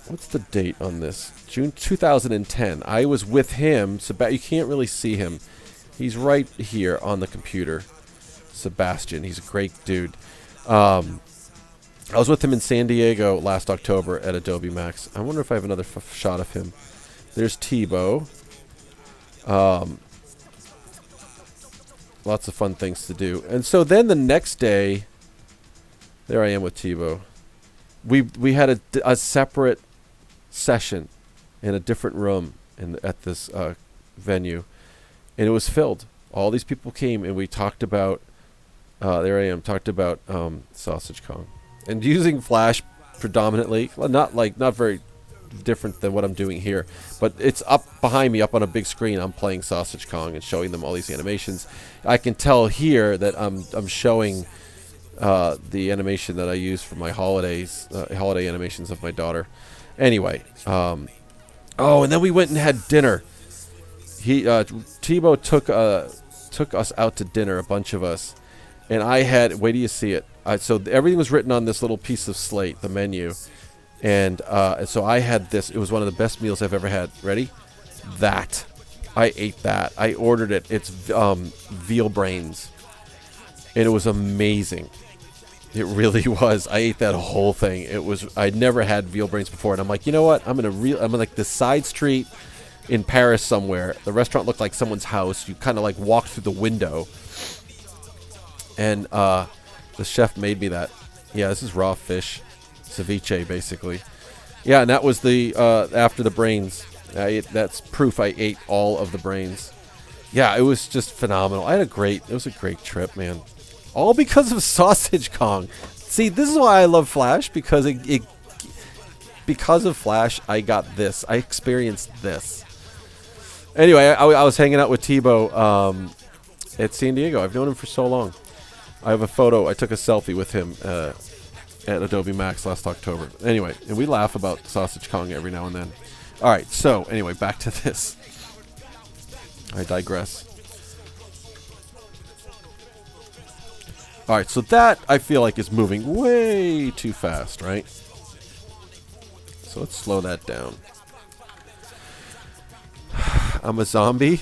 What's the date on this? June 2010. I was with him. You can't really see him. He's right here on the computer. Sebastian. He's a great dude. I was with him in San Diego last October at Adobe Max. I wonder if I have another shot of him. There's Thibaut. Lots of fun things to do. And so then the next day, there I am with Thibaut. We had a separate session in a different room at this venue, and it was filled. All these people came, and we talked about there I am, talked about Sausage Kong, and using Flash predominantly. Well, not very different than what I'm doing here, but it's up behind me, up on a big screen. I'm playing Sausage Kong and showing them all these animations. I can tell here that I'm showing the animation that I use for my holiday animations of my daughter. Anyway, oh, and then we went and had dinner. Thibaut took us out to dinner, a bunch of us, and I had. Wait till you see it. So everything was written on this little piece of slate, the menu, and so I had this. It was one of the best meals I've ever had. Ready? That. I ate that. I ordered it. It's veal brains, and it was amazing. It really was. I ate that whole thing. I'd never had veal brains before, and I'm like, you know what? I'm in like this side street in Paris somewhere. The restaurant looked like someone's house. You kind of like walked through the window, and the chef made me that. Yeah, this is raw fish, ceviche basically. Yeah, and that was the after the brains. That's proof I ate all of the brains. Yeah, it was just phenomenal. It was a great trip, man. All because of Sausage Kong. See, this is why I love Flash, because because of Flash, I got this. I experienced this. Anyway, I was hanging out with Thibaut, at San Diego. I've known him for so long. I have a photo. I took a selfie with him at Adobe Max last October. Anyway, and we laugh about Sausage Kong every now and then. All right, so anyway, back to this. I digress. All right, so that I feel like is moving way too fast, right? So let's slow that down. I'm a zombie.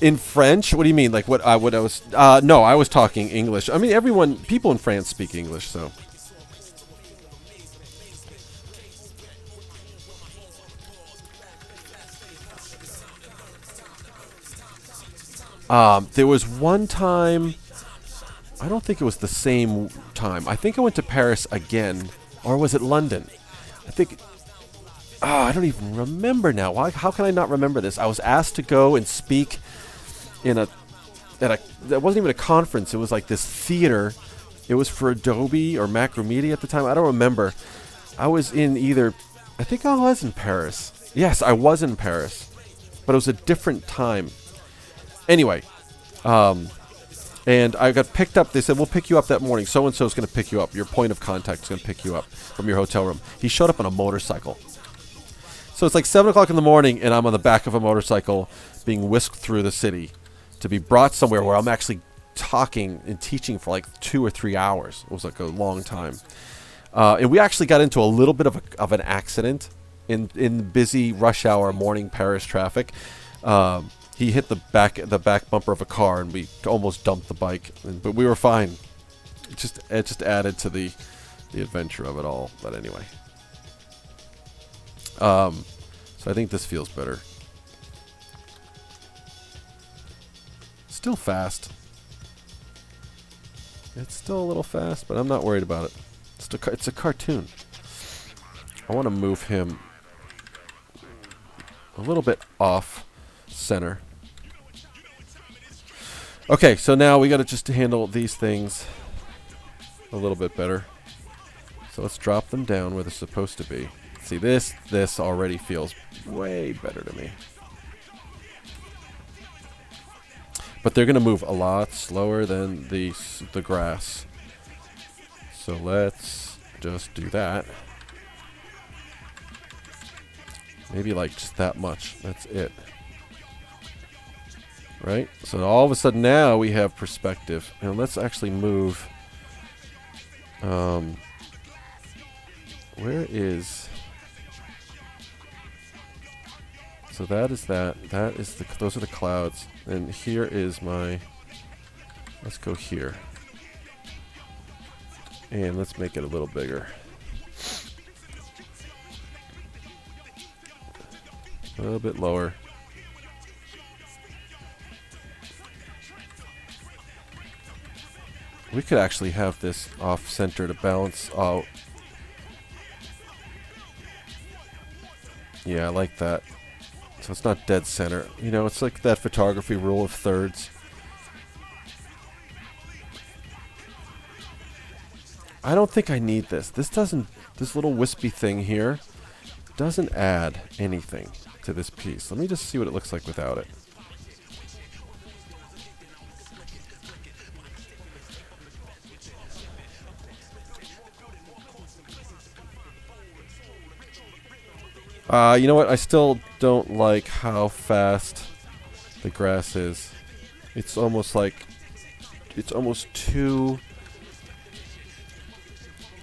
In French? What do you mean? Like what I was... no, I was talking English. I mean, people in France speak English, so... There was one time... I don't think it was the same time. I think I went to Paris again. Or was it London? I think... I don't even remember now. How can I not remember this? I was asked to go and speak that wasn't even a conference. It was like this theater. It was for Adobe or Macromedia at the time. I don't remember. I was in I think I was in Paris. Yes, I was in Paris. But it was a different time. Anyway, and I got picked up. They said, we'll pick you up that morning. So-and-so is going to pick you up. Your point of contact is going to pick you up from your hotel room. He showed up on a motorcycle. So it's like 7 o'clock in the morning, and I'm on the back of a motorcycle being whisked through the city to be brought somewhere where I'm actually talking and teaching for like 2 or 3 hours. It was like a long time. And we actually got into a little bit of an accident in busy rush hour morning Paris traffic. He hit the back bumper of a car, and we almost dumped the bike. But we were fine. It just added to the adventure of it all. But anyway. So I think this feels better. Still fast. It's still a little fast, but I'm not worried about it. It's a cartoon. I want to move him a little bit off center. Okay, so now we got to just handle these things a little bit better. So let's drop them down where they're supposed to be. See, this already feels way better to me. But they're going to move a lot slower than the grass. So let's just do that. Maybe like just that much. That's it. Right? So all of a sudden now we have perspective. And let's actually move... where is... So that is that. That is those are the clouds. And here is my... Let's go here. And let's make it a little bigger. A little bit lower. We could actually have this off center to balance out. Yeah, I like that. So it's not dead center. You know, it's like that photography rule of thirds. I don't think I need this. This little wispy thing here doesn't add anything to this piece. Let me just see what it looks like without it. You know what? I still don't like how fast the grass is. It's almost like... It's almost too...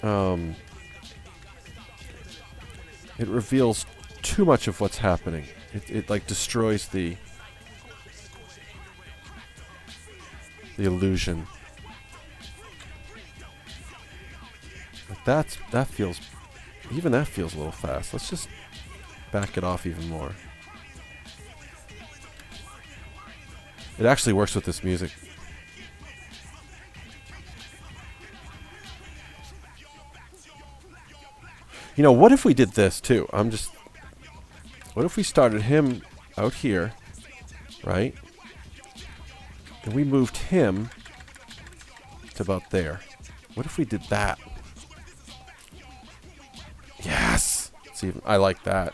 it reveals too much of what's happening. It like destroys the illusion. But that feels... Even that feels a little fast. Let's just... back it off even more. It actually works with this music. You know, what if we did this too? What if we started him out here, right? And we moved him to about there. What if we did that? Yes! See, I like that.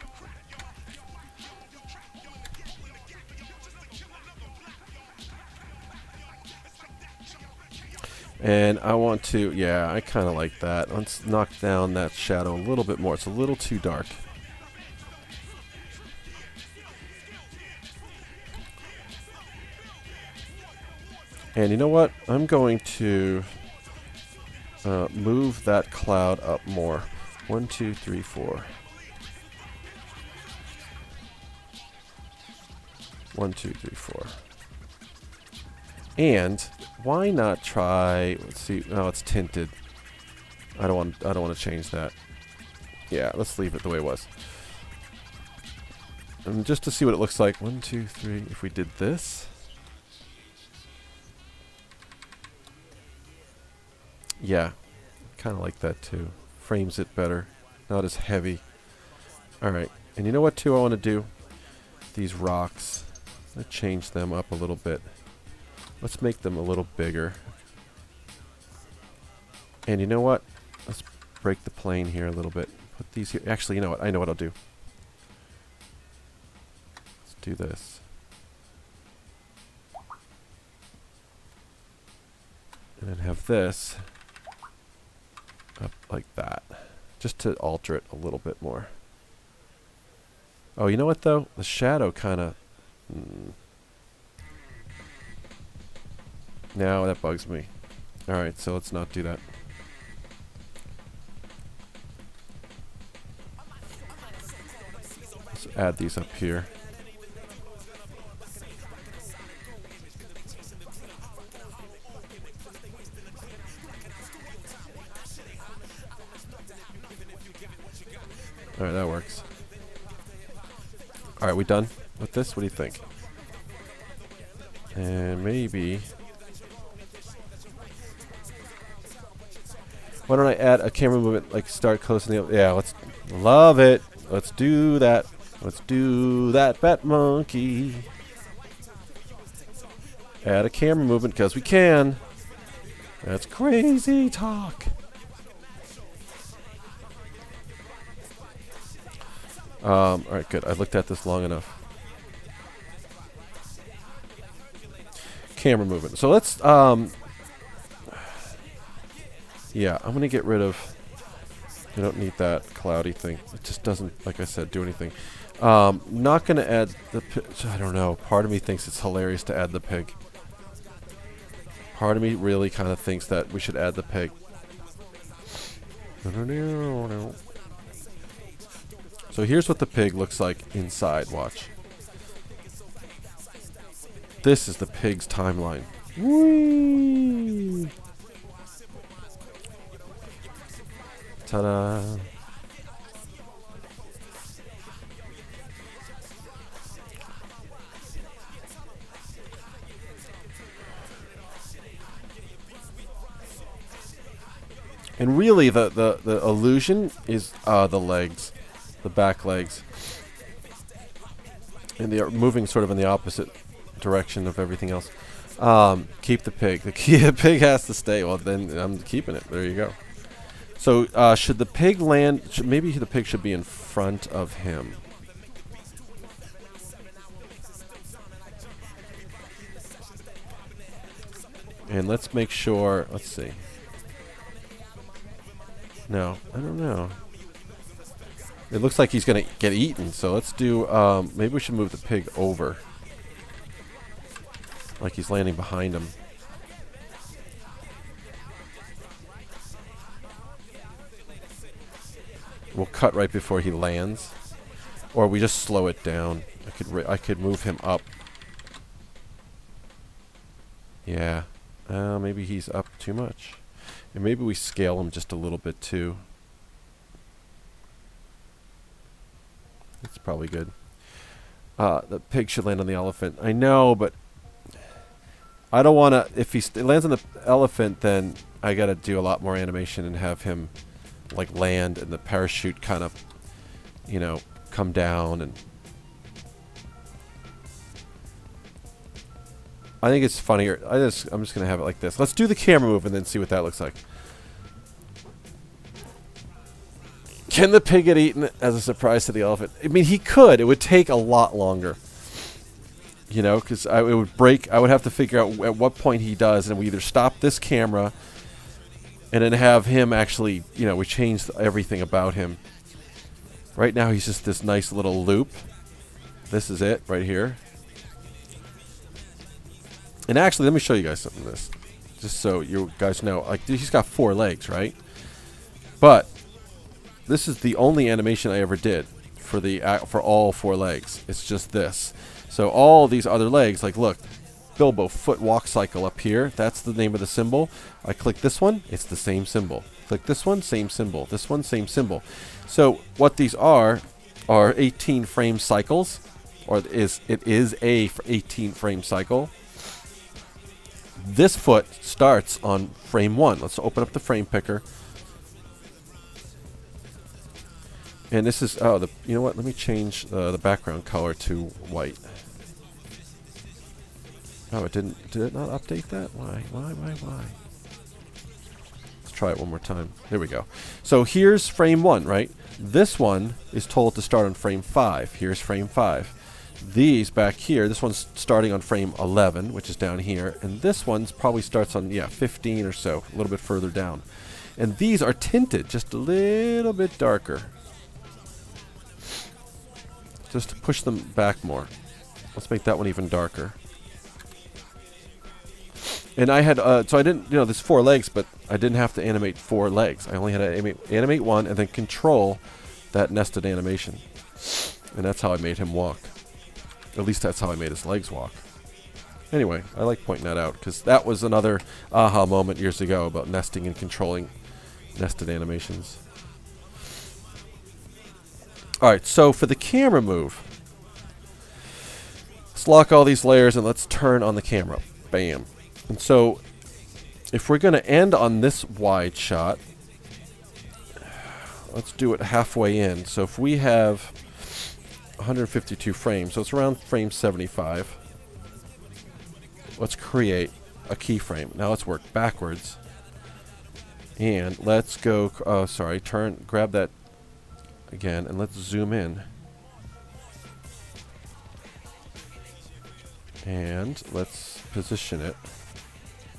And I want to, yeah, I kind of like that. Let's knock down that shadow a little bit more. It's a little too dark. And you know what? I'm going to move that cloud up more. 1, 2, 3, 4. 1, 2, 3, 4. And why not try? Let's see. Oh, it's tinted. I don't want to change that. Yeah, let's leave it the way it was. And just to see what it looks like. 1, 2, 3. If we did this. Yeah, kind of like that too. Frames it better. Not as heavy. Alright, and you know what too I want to do? These rocks. Let's change them up a little bit. Let's make them a little bigger. And you know what? Let's break the plane here a little bit. Put these here. Actually, you know what? I know what I'll do. Let's do this. And then have this up like that. Just to alter it a little bit more. Oh, you know what though? The shadow kind of... No, that bugs me. Alright, so let's not do that. Let's add these up here. Alright, that works. Alright, we done with this? What do you think? And maybe... Why don't I add a camera movement, like start close in the... Yeah, let's... Love it! Let's do that. Let's do that, Bat Monkey. Add a camera movement, because we can. That's crazy talk. Alright, good. I looked at this long enough. Camera movement. So let's, yeah, I'm going to get rid of... I don't need that cloudy thing. It just doesn't, like I said, do anything. Not going to add the... I don't know. Part of me thinks it's hilarious to add the pig. Part of me really kind of thinks that we should add the pig. So here's what the pig looks like inside. Watch. This is the pig's timeline. Whee! Ta-da! And really, the illusion is the legs, the back legs, and they are moving sort of in the opposite direction of everything else. Keep the pig. The pig has to stay. Well, then I'm keeping it. There you go. So should the pig land? Maybe the pig should be in front of him. And let's make sure. Let's see. No, I don't know. It looks like he's going to get eaten, so let's do... maybe we should move the pig over. Like he's landing behind him. We'll cut right before he lands. Or we just slow it down. I could move him up. Yeah. Maybe he's up too much. And maybe we scale him just a little bit too. That's probably good. The pig should land on the elephant. I know, but I don't want to... If he lands on the elephant, then I got to do a lot more animation and have him like land and the parachute kind of, you know, come down. And I think it's funnier. I'm just going to have it like this. Let's do the camera move and then see what that looks like. Can the pig get eaten as a surprise to the elephant? I mean, he could. It would take a lot longer. You know, because it would break. I would have to figure out at what point he does, and we either stop this camera and then have him actually, you know, we changed everything about him. Right now he's just this nice little loop. This is it right here. And actually, let me show you guys something of this. Just so you guys know. Like, he's got 4 legs, right? But this is the only animation I ever did for all 4 legs. It's just this. So all these other legs, like look, Bilbo foot walk cycle up here. That's the name of the symbol. I click this one, it's the same symbol. Click this one, same symbol. This one, same symbol. So what these are 18 frame cycles, or it is a 18 frame cycle. This foot starts on frame 1. Let's open up the frame picker. And this is, you know what? Let me change the background color to white. Oh, did it not update that? Why? Let's try it one more time. There we go. So here's frame 1, right? This one is told to start on frame 5. Here's frame 5. These back here, this one's starting on frame 11, which is down here. And this one's probably starts on, 15 or so, a little bit further down. And these are tinted just a little bit darker. Just to push them back more. Let's make that one even darker. And I had, so I didn't, there's 4 legs, but I didn't have to animate 4 legs. I only had to animate 1 and then control that nested animation. And that's how I made him walk. At least that's how I made his legs walk. Anyway, I like pointing that out because that was another aha moment years ago about nesting and controlling nested animations. Alright, so for the camera move, let's lock all these layers and let's turn on the camera. Bam. And so, if we're going to end on this wide shot, let's do it halfway in. So if we have 152 frames, so it's around frame 75, let's create a keyframe. Now let's work backwards. And let's go, grab that again, and let's zoom in. And let's position it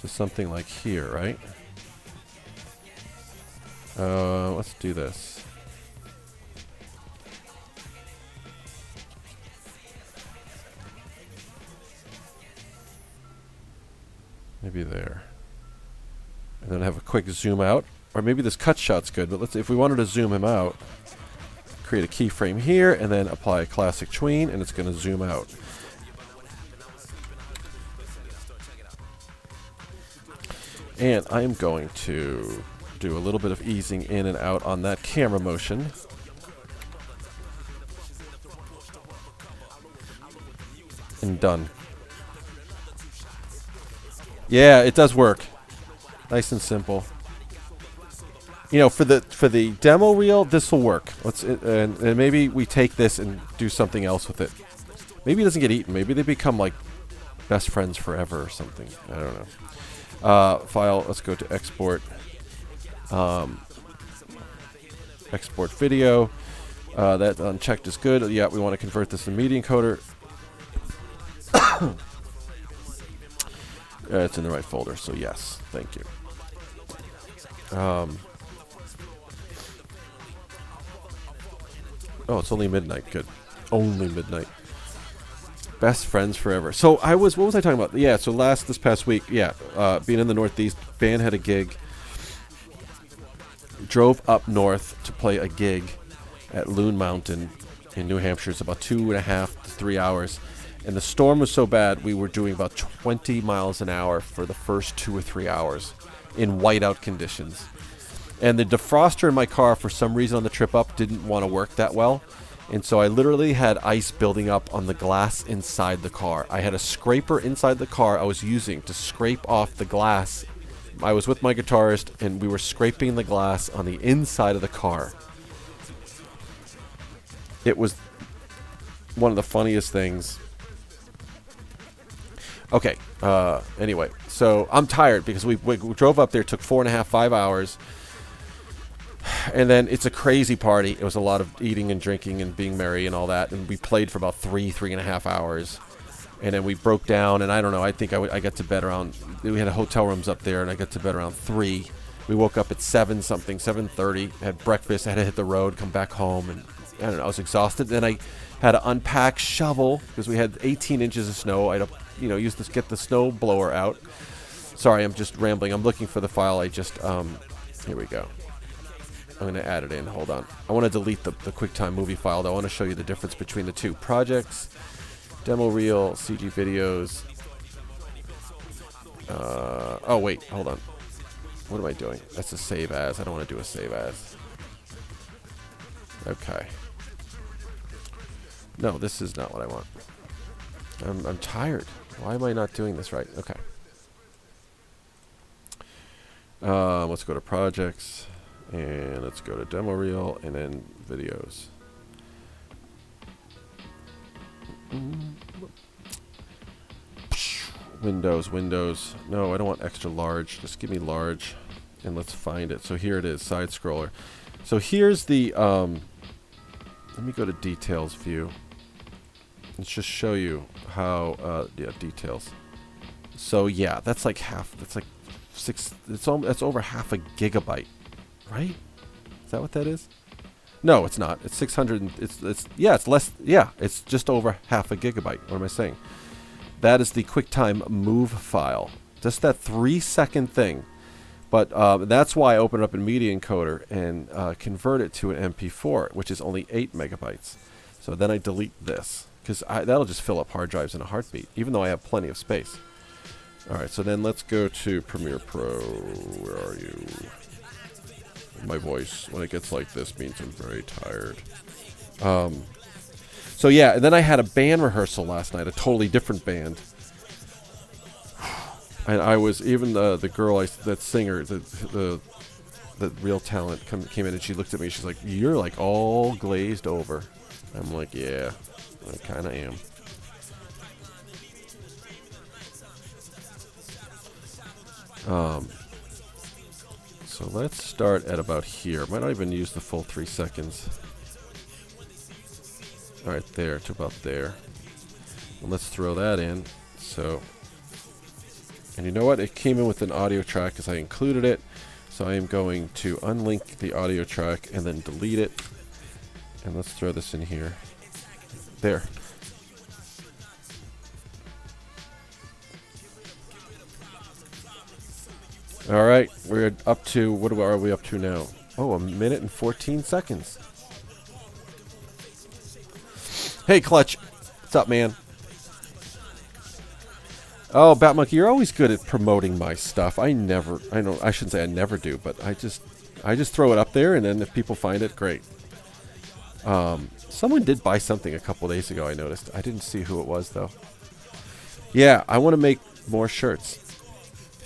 to something like here, right? Let's do this. Maybe there. And then have a quick zoom out. Or maybe this cut shot's good, but if we wanted to zoom him out, create a keyframe here, and then apply a classic tween, and it's going to zoom out. And I'm going to do a little bit of easing in and out on that camera motion. And done. Yeah, it does work. Nice and simple. For the demo reel, this will work. And maybe we take this and do something else with it. Maybe it doesn't get eaten. Maybe they become like best friends forever or something. I don't know. File, let's go to export. Export video. That unchecked is good. Yeah, we want to convert this to media encoder. It's in the right folder, so yes. Thank you. Oh, it's only midnight. Good. Only midnight. Best friends forever. So what was I talking about? Yeah, so this past week, being in the Northeast, band had a gig. Drove up north to play a gig at Loon Mountain in New Hampshire. It's about 2.5 to 3 hours. And the storm was so bad, we were doing about 20 miles an hour for the first 2 or 3 hours in whiteout conditions. And the defroster in my car, for some reason on the trip up, didn't want to work that well. And so I literally had ice building up on the glass inside the car. I had a scraper inside the car I was using to scrape off the glass. I was with my guitarist, and we were scraping the glass on the inside of the car. It was one of the funniest things. Okay, anyway, so I'm tired because we drove up there, took 4.5, 5 hours. And then it's a crazy party. It was a lot of eating and drinking and being merry and all that. And we played for about 3.5 hours. And then we broke down, and I don't know, I think I got to bed around, we had hotel rooms up there, and I got to bed around 3. We woke up at 7:30, had breakfast, I had to hit the road, come back home, and I don't know, I was exhausted. Then I had to unpack, shovel, because we had 18 inches of snow. I had to, use this, get the snow blower out. Sorry, I'm just rambling. I'm looking for the file. I just, here we go. I'm going to add it in. Hold on. I want to delete the QuickTime movie file, though. I want to show you the difference between the two. Projects, demo reel, CG videos. Oh, wait. Hold on. What am I doing? That's a save as. I don't want to do a save as. Okay. No, this is not what I want. I'm tired. Why am I not doing this right? Okay. Let's go to projects, and let's go to demo reel, and then videos. Windows. No, I don't want extra large. Just give me large, and let's find it. So here it is, side scroller. So here's the, let me go to details view. Let's just show you how, yeah, details. So yeah, that's like half, that's like that's over half a gigabyte, right? Is that what that is? No, it's not. It's 600, yeah, it's less, yeah, it's just over half a gigabyte. What am I saying? That is the QuickTime Move file. Just that 3-second thing. But that's why I open it up in Media Encoder and convert it to an MP4, which is only 8 megabytes. So then I delete this, because that'll just fill up hard drives in a heartbeat, even though I have plenty of space. All right, so then let's go to Premiere Pro. Where are you? My voice, when it gets like this, means I'm very tired. So yeah, and then I had a band rehearsal last night, a totally different band. And I was, even the girl, that singer, the real talent came in, and she looked at me, she's like, "You're like all glazed over." I'm like, "Yeah, I kind of am." So let's start at about here. Might not even use the full 3 seconds. All right, there, to about there. And let's throw that in. So, and you know what? It came in with an audio track because I included it. So I am going to unlink the audio track and then delete it. And let's throw this in here. There. All right, we're up to, what are we up to now? Oh, 1 minute and 14 seconds. Hey, Clutch. What's up, man? Oh, Batmonkey, you're always good at promoting my stuff. I shouldn't say I never do, but I just throw it up there, and then if people find it, great. Someone did buy something a couple days ago, I noticed. I didn't see who it was, though. Yeah, I want to make more shirts.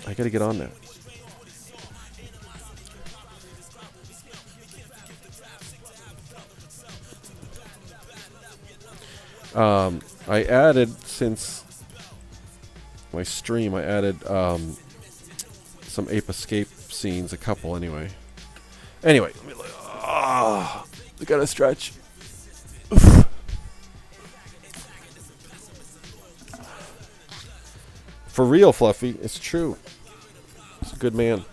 I got to get on that. I added, since my stream, I added some Ape Escape scenes, a couple anyway. Anyway, let me look. Oh, I gotta stretch. Oof. For real, Fluffy, it's true. He's a good man.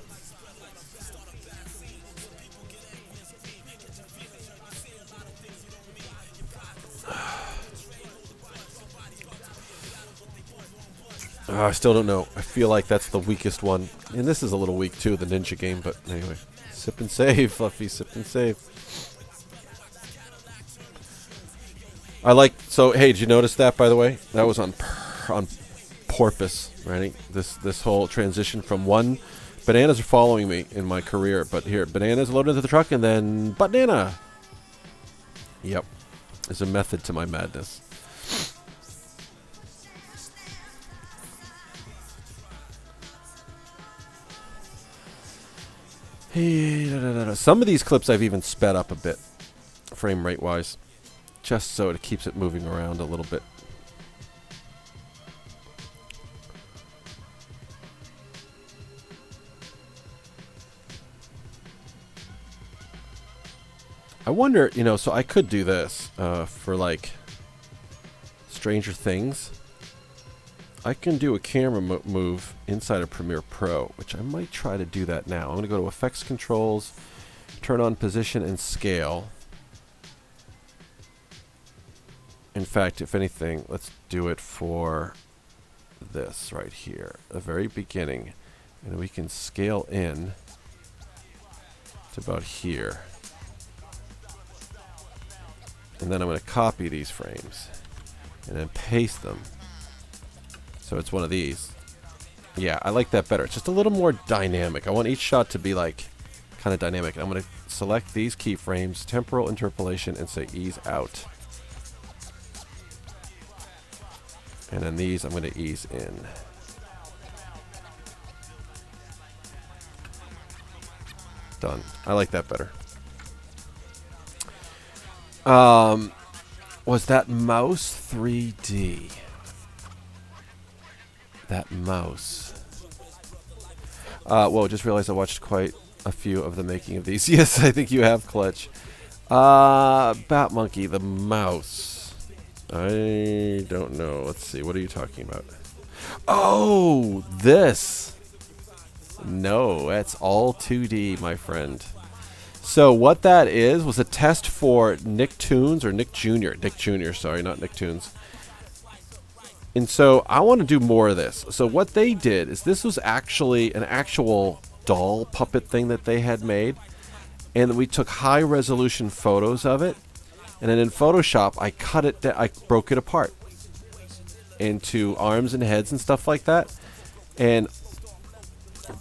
I still don't know. I feel like that's the weakest one. And this is a little weak too, the ninja game, but anyway. Sip and save, Fluffy, sip and save. I like, so hey, did you notice that, by the way? That was on purpose, right? This whole transition from one, bananas are following me in my career, but here, bananas loaded into the truck and then banana. Yep. There's a method to my madness. Some of these clips I've even sped up a bit, frame rate wise, just so it keeps it moving around a little bit. I wonder, so I could do this for like Stranger Things. I can do a camera move inside of Premiere Pro, which I might try to do that now. I'm going to go to Effects Controls, turn on Position and Scale. In fact, if anything, let's do it for this right here, the very beginning. And we can scale in to about here. And then I'm going to copy these frames and then paste them. So it's one of these. Yeah, I like that better. It's just a little more dynamic. I want each shot to be like kind of dynamic. I'm going to select these keyframes, temporal interpolation, and say ease out. And then these I'm going to ease in. Done. I like that better. Was that mouse 3D? That mouse. Whoa, just realized I watched quite a few of the making of these. Yes, I think you have, Clutch. Bat Monkey, the mouse. I don't know. Let's see. What are you talking about? Oh, this. No, that's all 2D, my friend. So what that is was a test for Nicktoons, or Nick Jr. Nick Jr., sorry, not Nicktoons. And so I want to do more of this. So what they did is this was actually an actual doll puppet thing that they had made. And we took high resolution photos of it. And then in Photoshop, I cut it, I broke it apart into arms and heads and stuff like that. And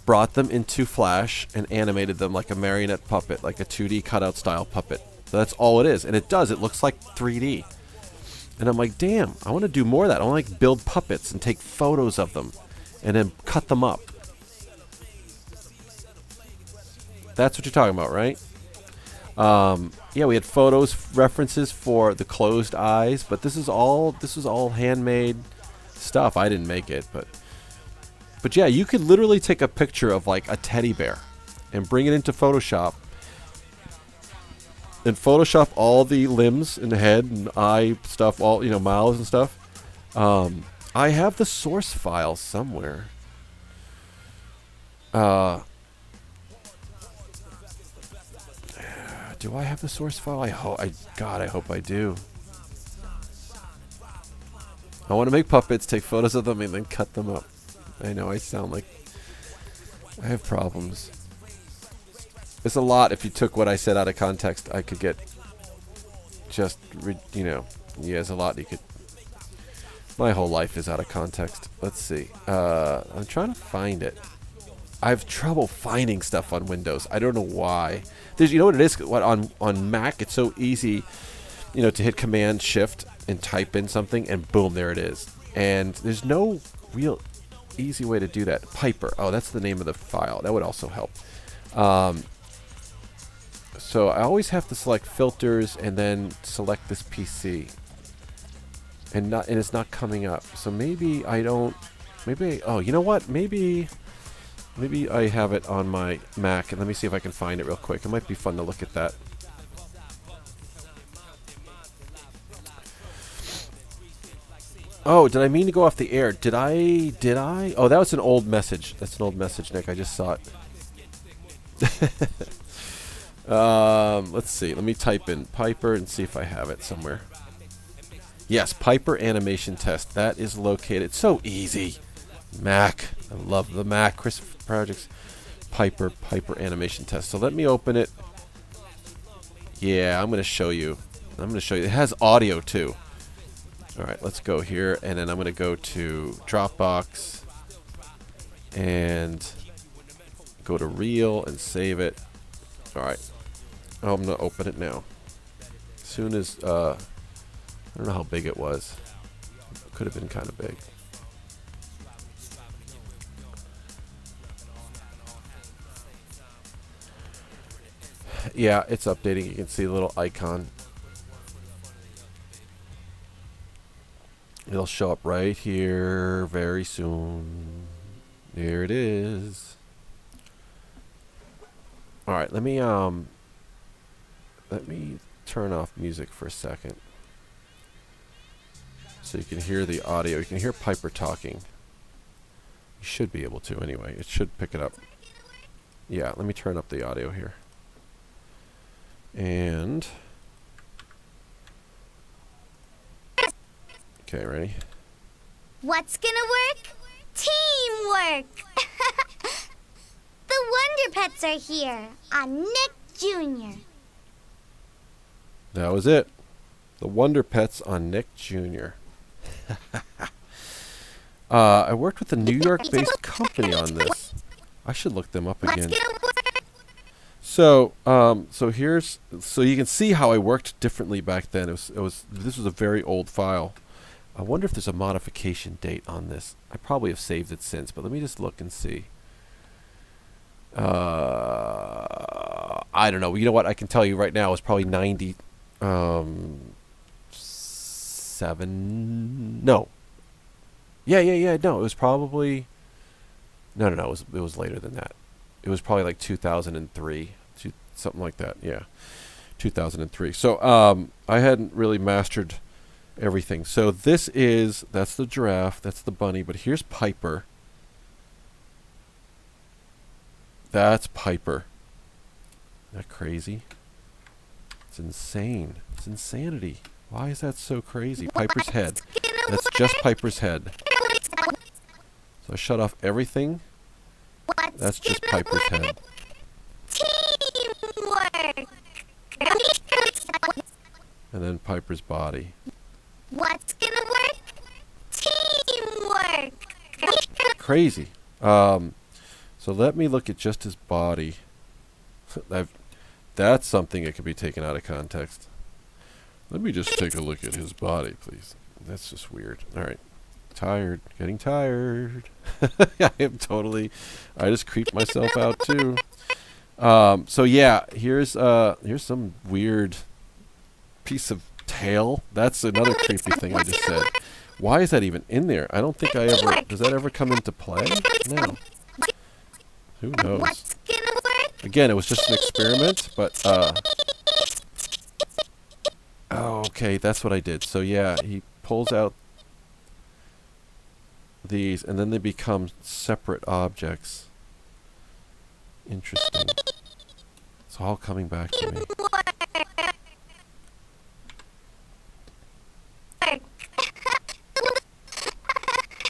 brought them into Flash and animated them like a marionette puppet, like a 2D cutout style puppet. So that's all it is. And it does. It looks like 3D. And I'm like, damn, I want to do more of that. I want to like build puppets and take photos of them and then cut them up. That's what you're talking about, right? Yeah, we had photos, references for the closed eyes, but this is all handmade stuff. I didn't make it, but yeah, you could literally take a picture of like a teddy bear and bring it into Photoshop and Photoshop all the limbs and the head and eye stuff, all, you know, mouths and stuff. I have the source file somewhere. Do I have the source file? God, I hope I do. I want to make puppets, take photos of them, and then cut them up. I know I sound like I have problems. It's a lot. If you took what I said out of context, I could get just, you know, yeah, it's a lot. You could. My whole life is out of context. Let's see. I'm trying to find it. I have trouble finding stuff on Windows. I don't know why. You know what it is? On Mac, it's so easy, you know, to hit Command Shift and type in something, and boom, there it is. And there's no real easy way to do that. Piper. Oh, that's the name of the file. That would also help. So I always have to select filters and then select this PC. And it's not coming up. So maybe I don't. Oh, you know what? Maybe I have it on my Mac, and let me see if I can find it real quick. It might be fun to look at that. Oh, did I mean to go off the air? Did I? Oh, that was an old message. That's an old message, Nick. I just saw it. Let's see. Let me type in Piper and see if I have it somewhere. Yes, Piper animation test. That is located. So easy. Mac. I love the Mac. Chris Projects. Piper animation test. So let me open it. Yeah, I'm going to show you. It has audio too. All right, let's go here, and then I'm going to go to Dropbox and go to Reel and save it. All right. Oh, I'm going to open it now. As soon as, I don't know how big it was. It could have been kind of big. Yeah, it's updating. You can see the little icon. It'll show up right here very soon. There it is. All right, let me turn off music for a second so you can hear the audio. You can hear Piper talking. You should be able to anyway. It should pick it up. Yeah, let me turn up the audio here. And... Okay, ready? What's gonna work? Teamwork! The Wonder Pets are here on Nick Jr. That was it. The Wonder Pets on Nick Jr. I worked with a New York-based company on this. I should look them up again. So, so you can see how I worked differently back then. This was a very old file. I wonder if there's a modification date on this. I probably have saved it since, but let me just look and see. I don't know. You know what? I can tell you right now. It's probably 97. No. Yeah. No, it was probably. No. It was later than that. It was probably like 2003, something like that. Yeah, 2003. So I hadn't really mastered everything. So that's the giraffe. That's the bunny. But here's Piper. That's Piper. Isn't that crazy? It's insane. It's insanity. Why is that so crazy? Piper's head. That's just Piper's head. So I shut off everything. That's just Piper's head. Teamwork! And then Piper's body. What's gonna work? Teamwork! Crazy. So let me look at just his body. That's something that could be taken out of context. Let me just take a look at his body, please. That's just weird. All right. Tired. Getting tired. I just creeped myself out too. So yeah, here's some weird piece of tail. That's another creepy thing I just said. Why is that even in there? I don't think does that ever come into play? No. Who knows? Again, it was just an experiment, but oh, okay, that's what I did. So yeah, he pulls out these, and then they become separate objects. Interesting. It's all coming back to me.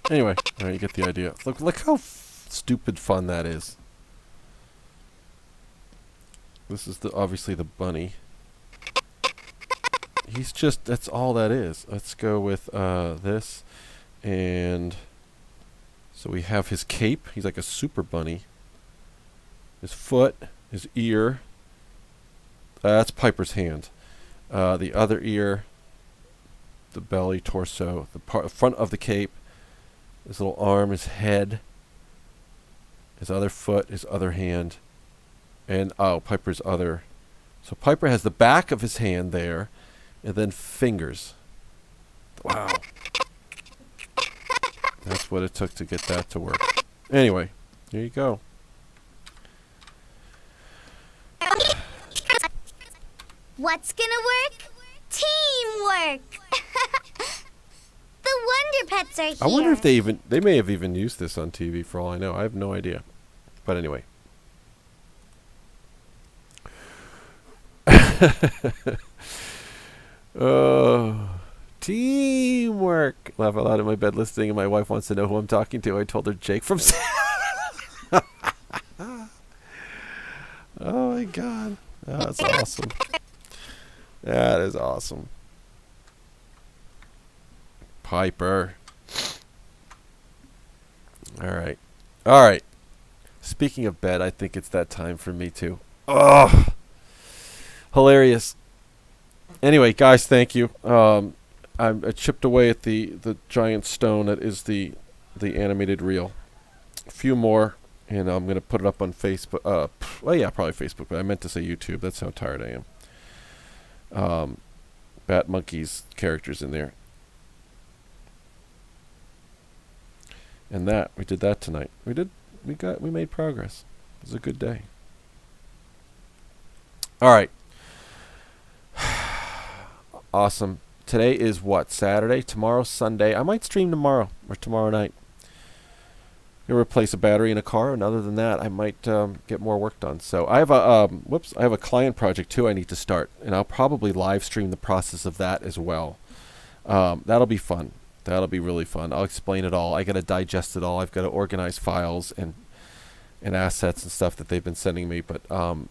Anyway, all right, you get the idea. Look how stupid fun that is. This is obviously the bunny. That's all that is. Let's go with this. And so we have his cape. He's like a super bunny. His foot, his ear. That's Piper's hand. The other ear, the belly, torso, the front of the cape, his little arm, his head, his other foot, his other hand, and Piper's other. So Piper has the back of his hand there, and then fingers. Wow. That's what it took to get that to work. Anyway, here you go. What's gonna work? Teamwork! The Wonder Pets are here. I wonder if they may have even used this on TV for all I know. I have no idea. But anyway. Teamwork. Laugh out loud in my bed listening, and my wife wants to know who I'm talking to. I told her Jake from Oh my god. Oh, that's awesome. That is awesome. Piper. All right. Speaking of bed, I think it's that time for me too. Oh, hilarious. Anyway, guys, thank you. I chipped away at the giant stone that is the animated reel. A few more, and I'm gonna put it up on Facebook. Well, yeah, probably Facebook, but I meant to say YouTube. That's how tired I am. Bat Monkey's characters in there. And we did that tonight. We made progress. It was a good day. All right. Awesome. Today is what? Saturday? Tomorrow's Sunday. I might stream tomorrow or tomorrow night. Gonna replace a battery in a car, and other than that, I might get more work done. So I have a I have a client project too I need to start, and I'll probably live stream the process of that as well. That'll be fun. That'll be really fun. I'll explain it all. I got to digest it all. I've got to organize files and assets and stuff that they've been sending me. But I'm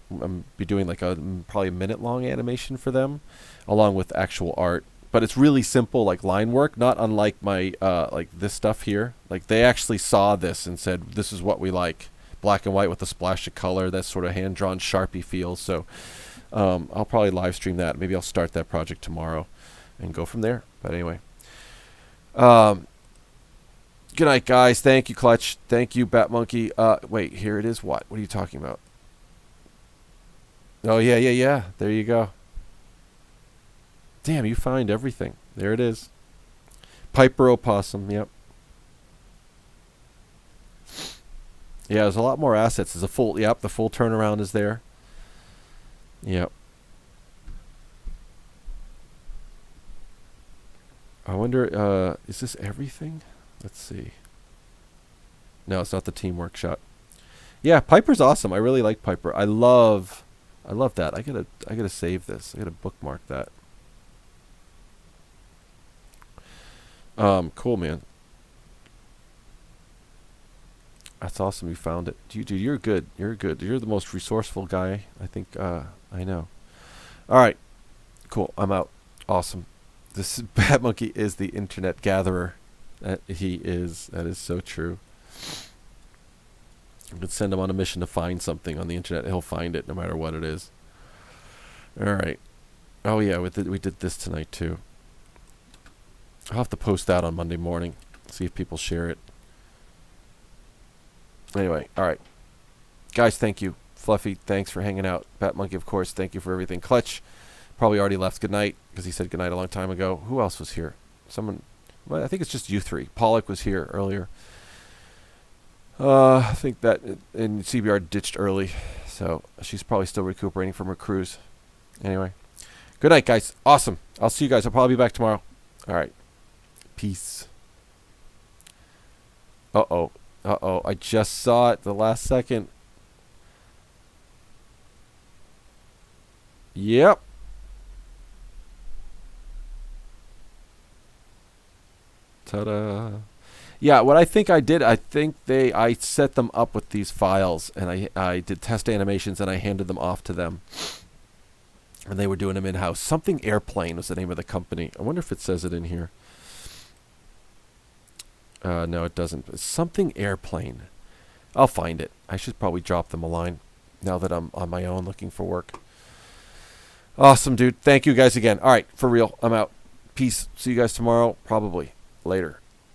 be doing like probably a minute-long animation for them, along with actual art. But it's really simple, like line work, not unlike my like this stuff here. Like they actually saw this and said, "This is what we like: black and white with a splash of color." That sort of hand-drawn Sharpie feel. So I'll probably live stream that. Maybe I'll start that project tomorrow and go from there. But anyway. Good night, guys. Thank you, Clutch. Thank you, Bat Monkey. Wait, here it is. What? What are you talking about? Oh, yeah. There you go. Damn, you find everything. There it is. Piper Opossum, yep. Yeah, there's a lot more assets. There's a full, the full turnaround is there. Yep. I wonder, is this everything? Let's see. No, it's not the teamwork shot. Yeah, Piper's awesome. I really like Piper. I love that. I gotta save this. I gotta bookmark that. Cool, man. That's awesome. You found it. Dude, you're good. You're good. You're the most resourceful guy I think I know. All right. Cool. I'm out. Awesome. This Bat Monkey is the internet gatherer. He is. That is so true. You could send him on a mission to find something on the internet. He'll find it no matter what it is. All right. Oh, yeah. We did this tonight, too. I'll have to post that on Monday morning. See if people share it. Anyway. All right. Guys, thank you. Fluffy, thanks for hanging out. Bat Monkey, of course, thank you for everything. Clutch probably already left. Good night, because he said good night a long time ago. Who else was here? Someone... Well, I think it's just you three. Pollock was here earlier. I think that and CBR ditched early, so she's probably still recuperating from her cruise. Anyway, good night, guys. Awesome. I'll see you guys. I'll probably be back tomorrow. All right. Peace. Uh-oh. Uh-oh. I just saw it the last second. Yep. Ta-da. Yeah, what I think I did, I set them up with these files, and I did test animations, and I handed them off to them. And they were doing them in-house. Something Airplane was the name of the company. I wonder if it says it in here. No, it doesn't. It's something Airplane. I'll find it. I should probably drop them a line now that I'm on my own looking for work. Awesome, dude. Thank you guys again. All right, for real. I'm out. Peace. See you guys tomorrow, probably. Later.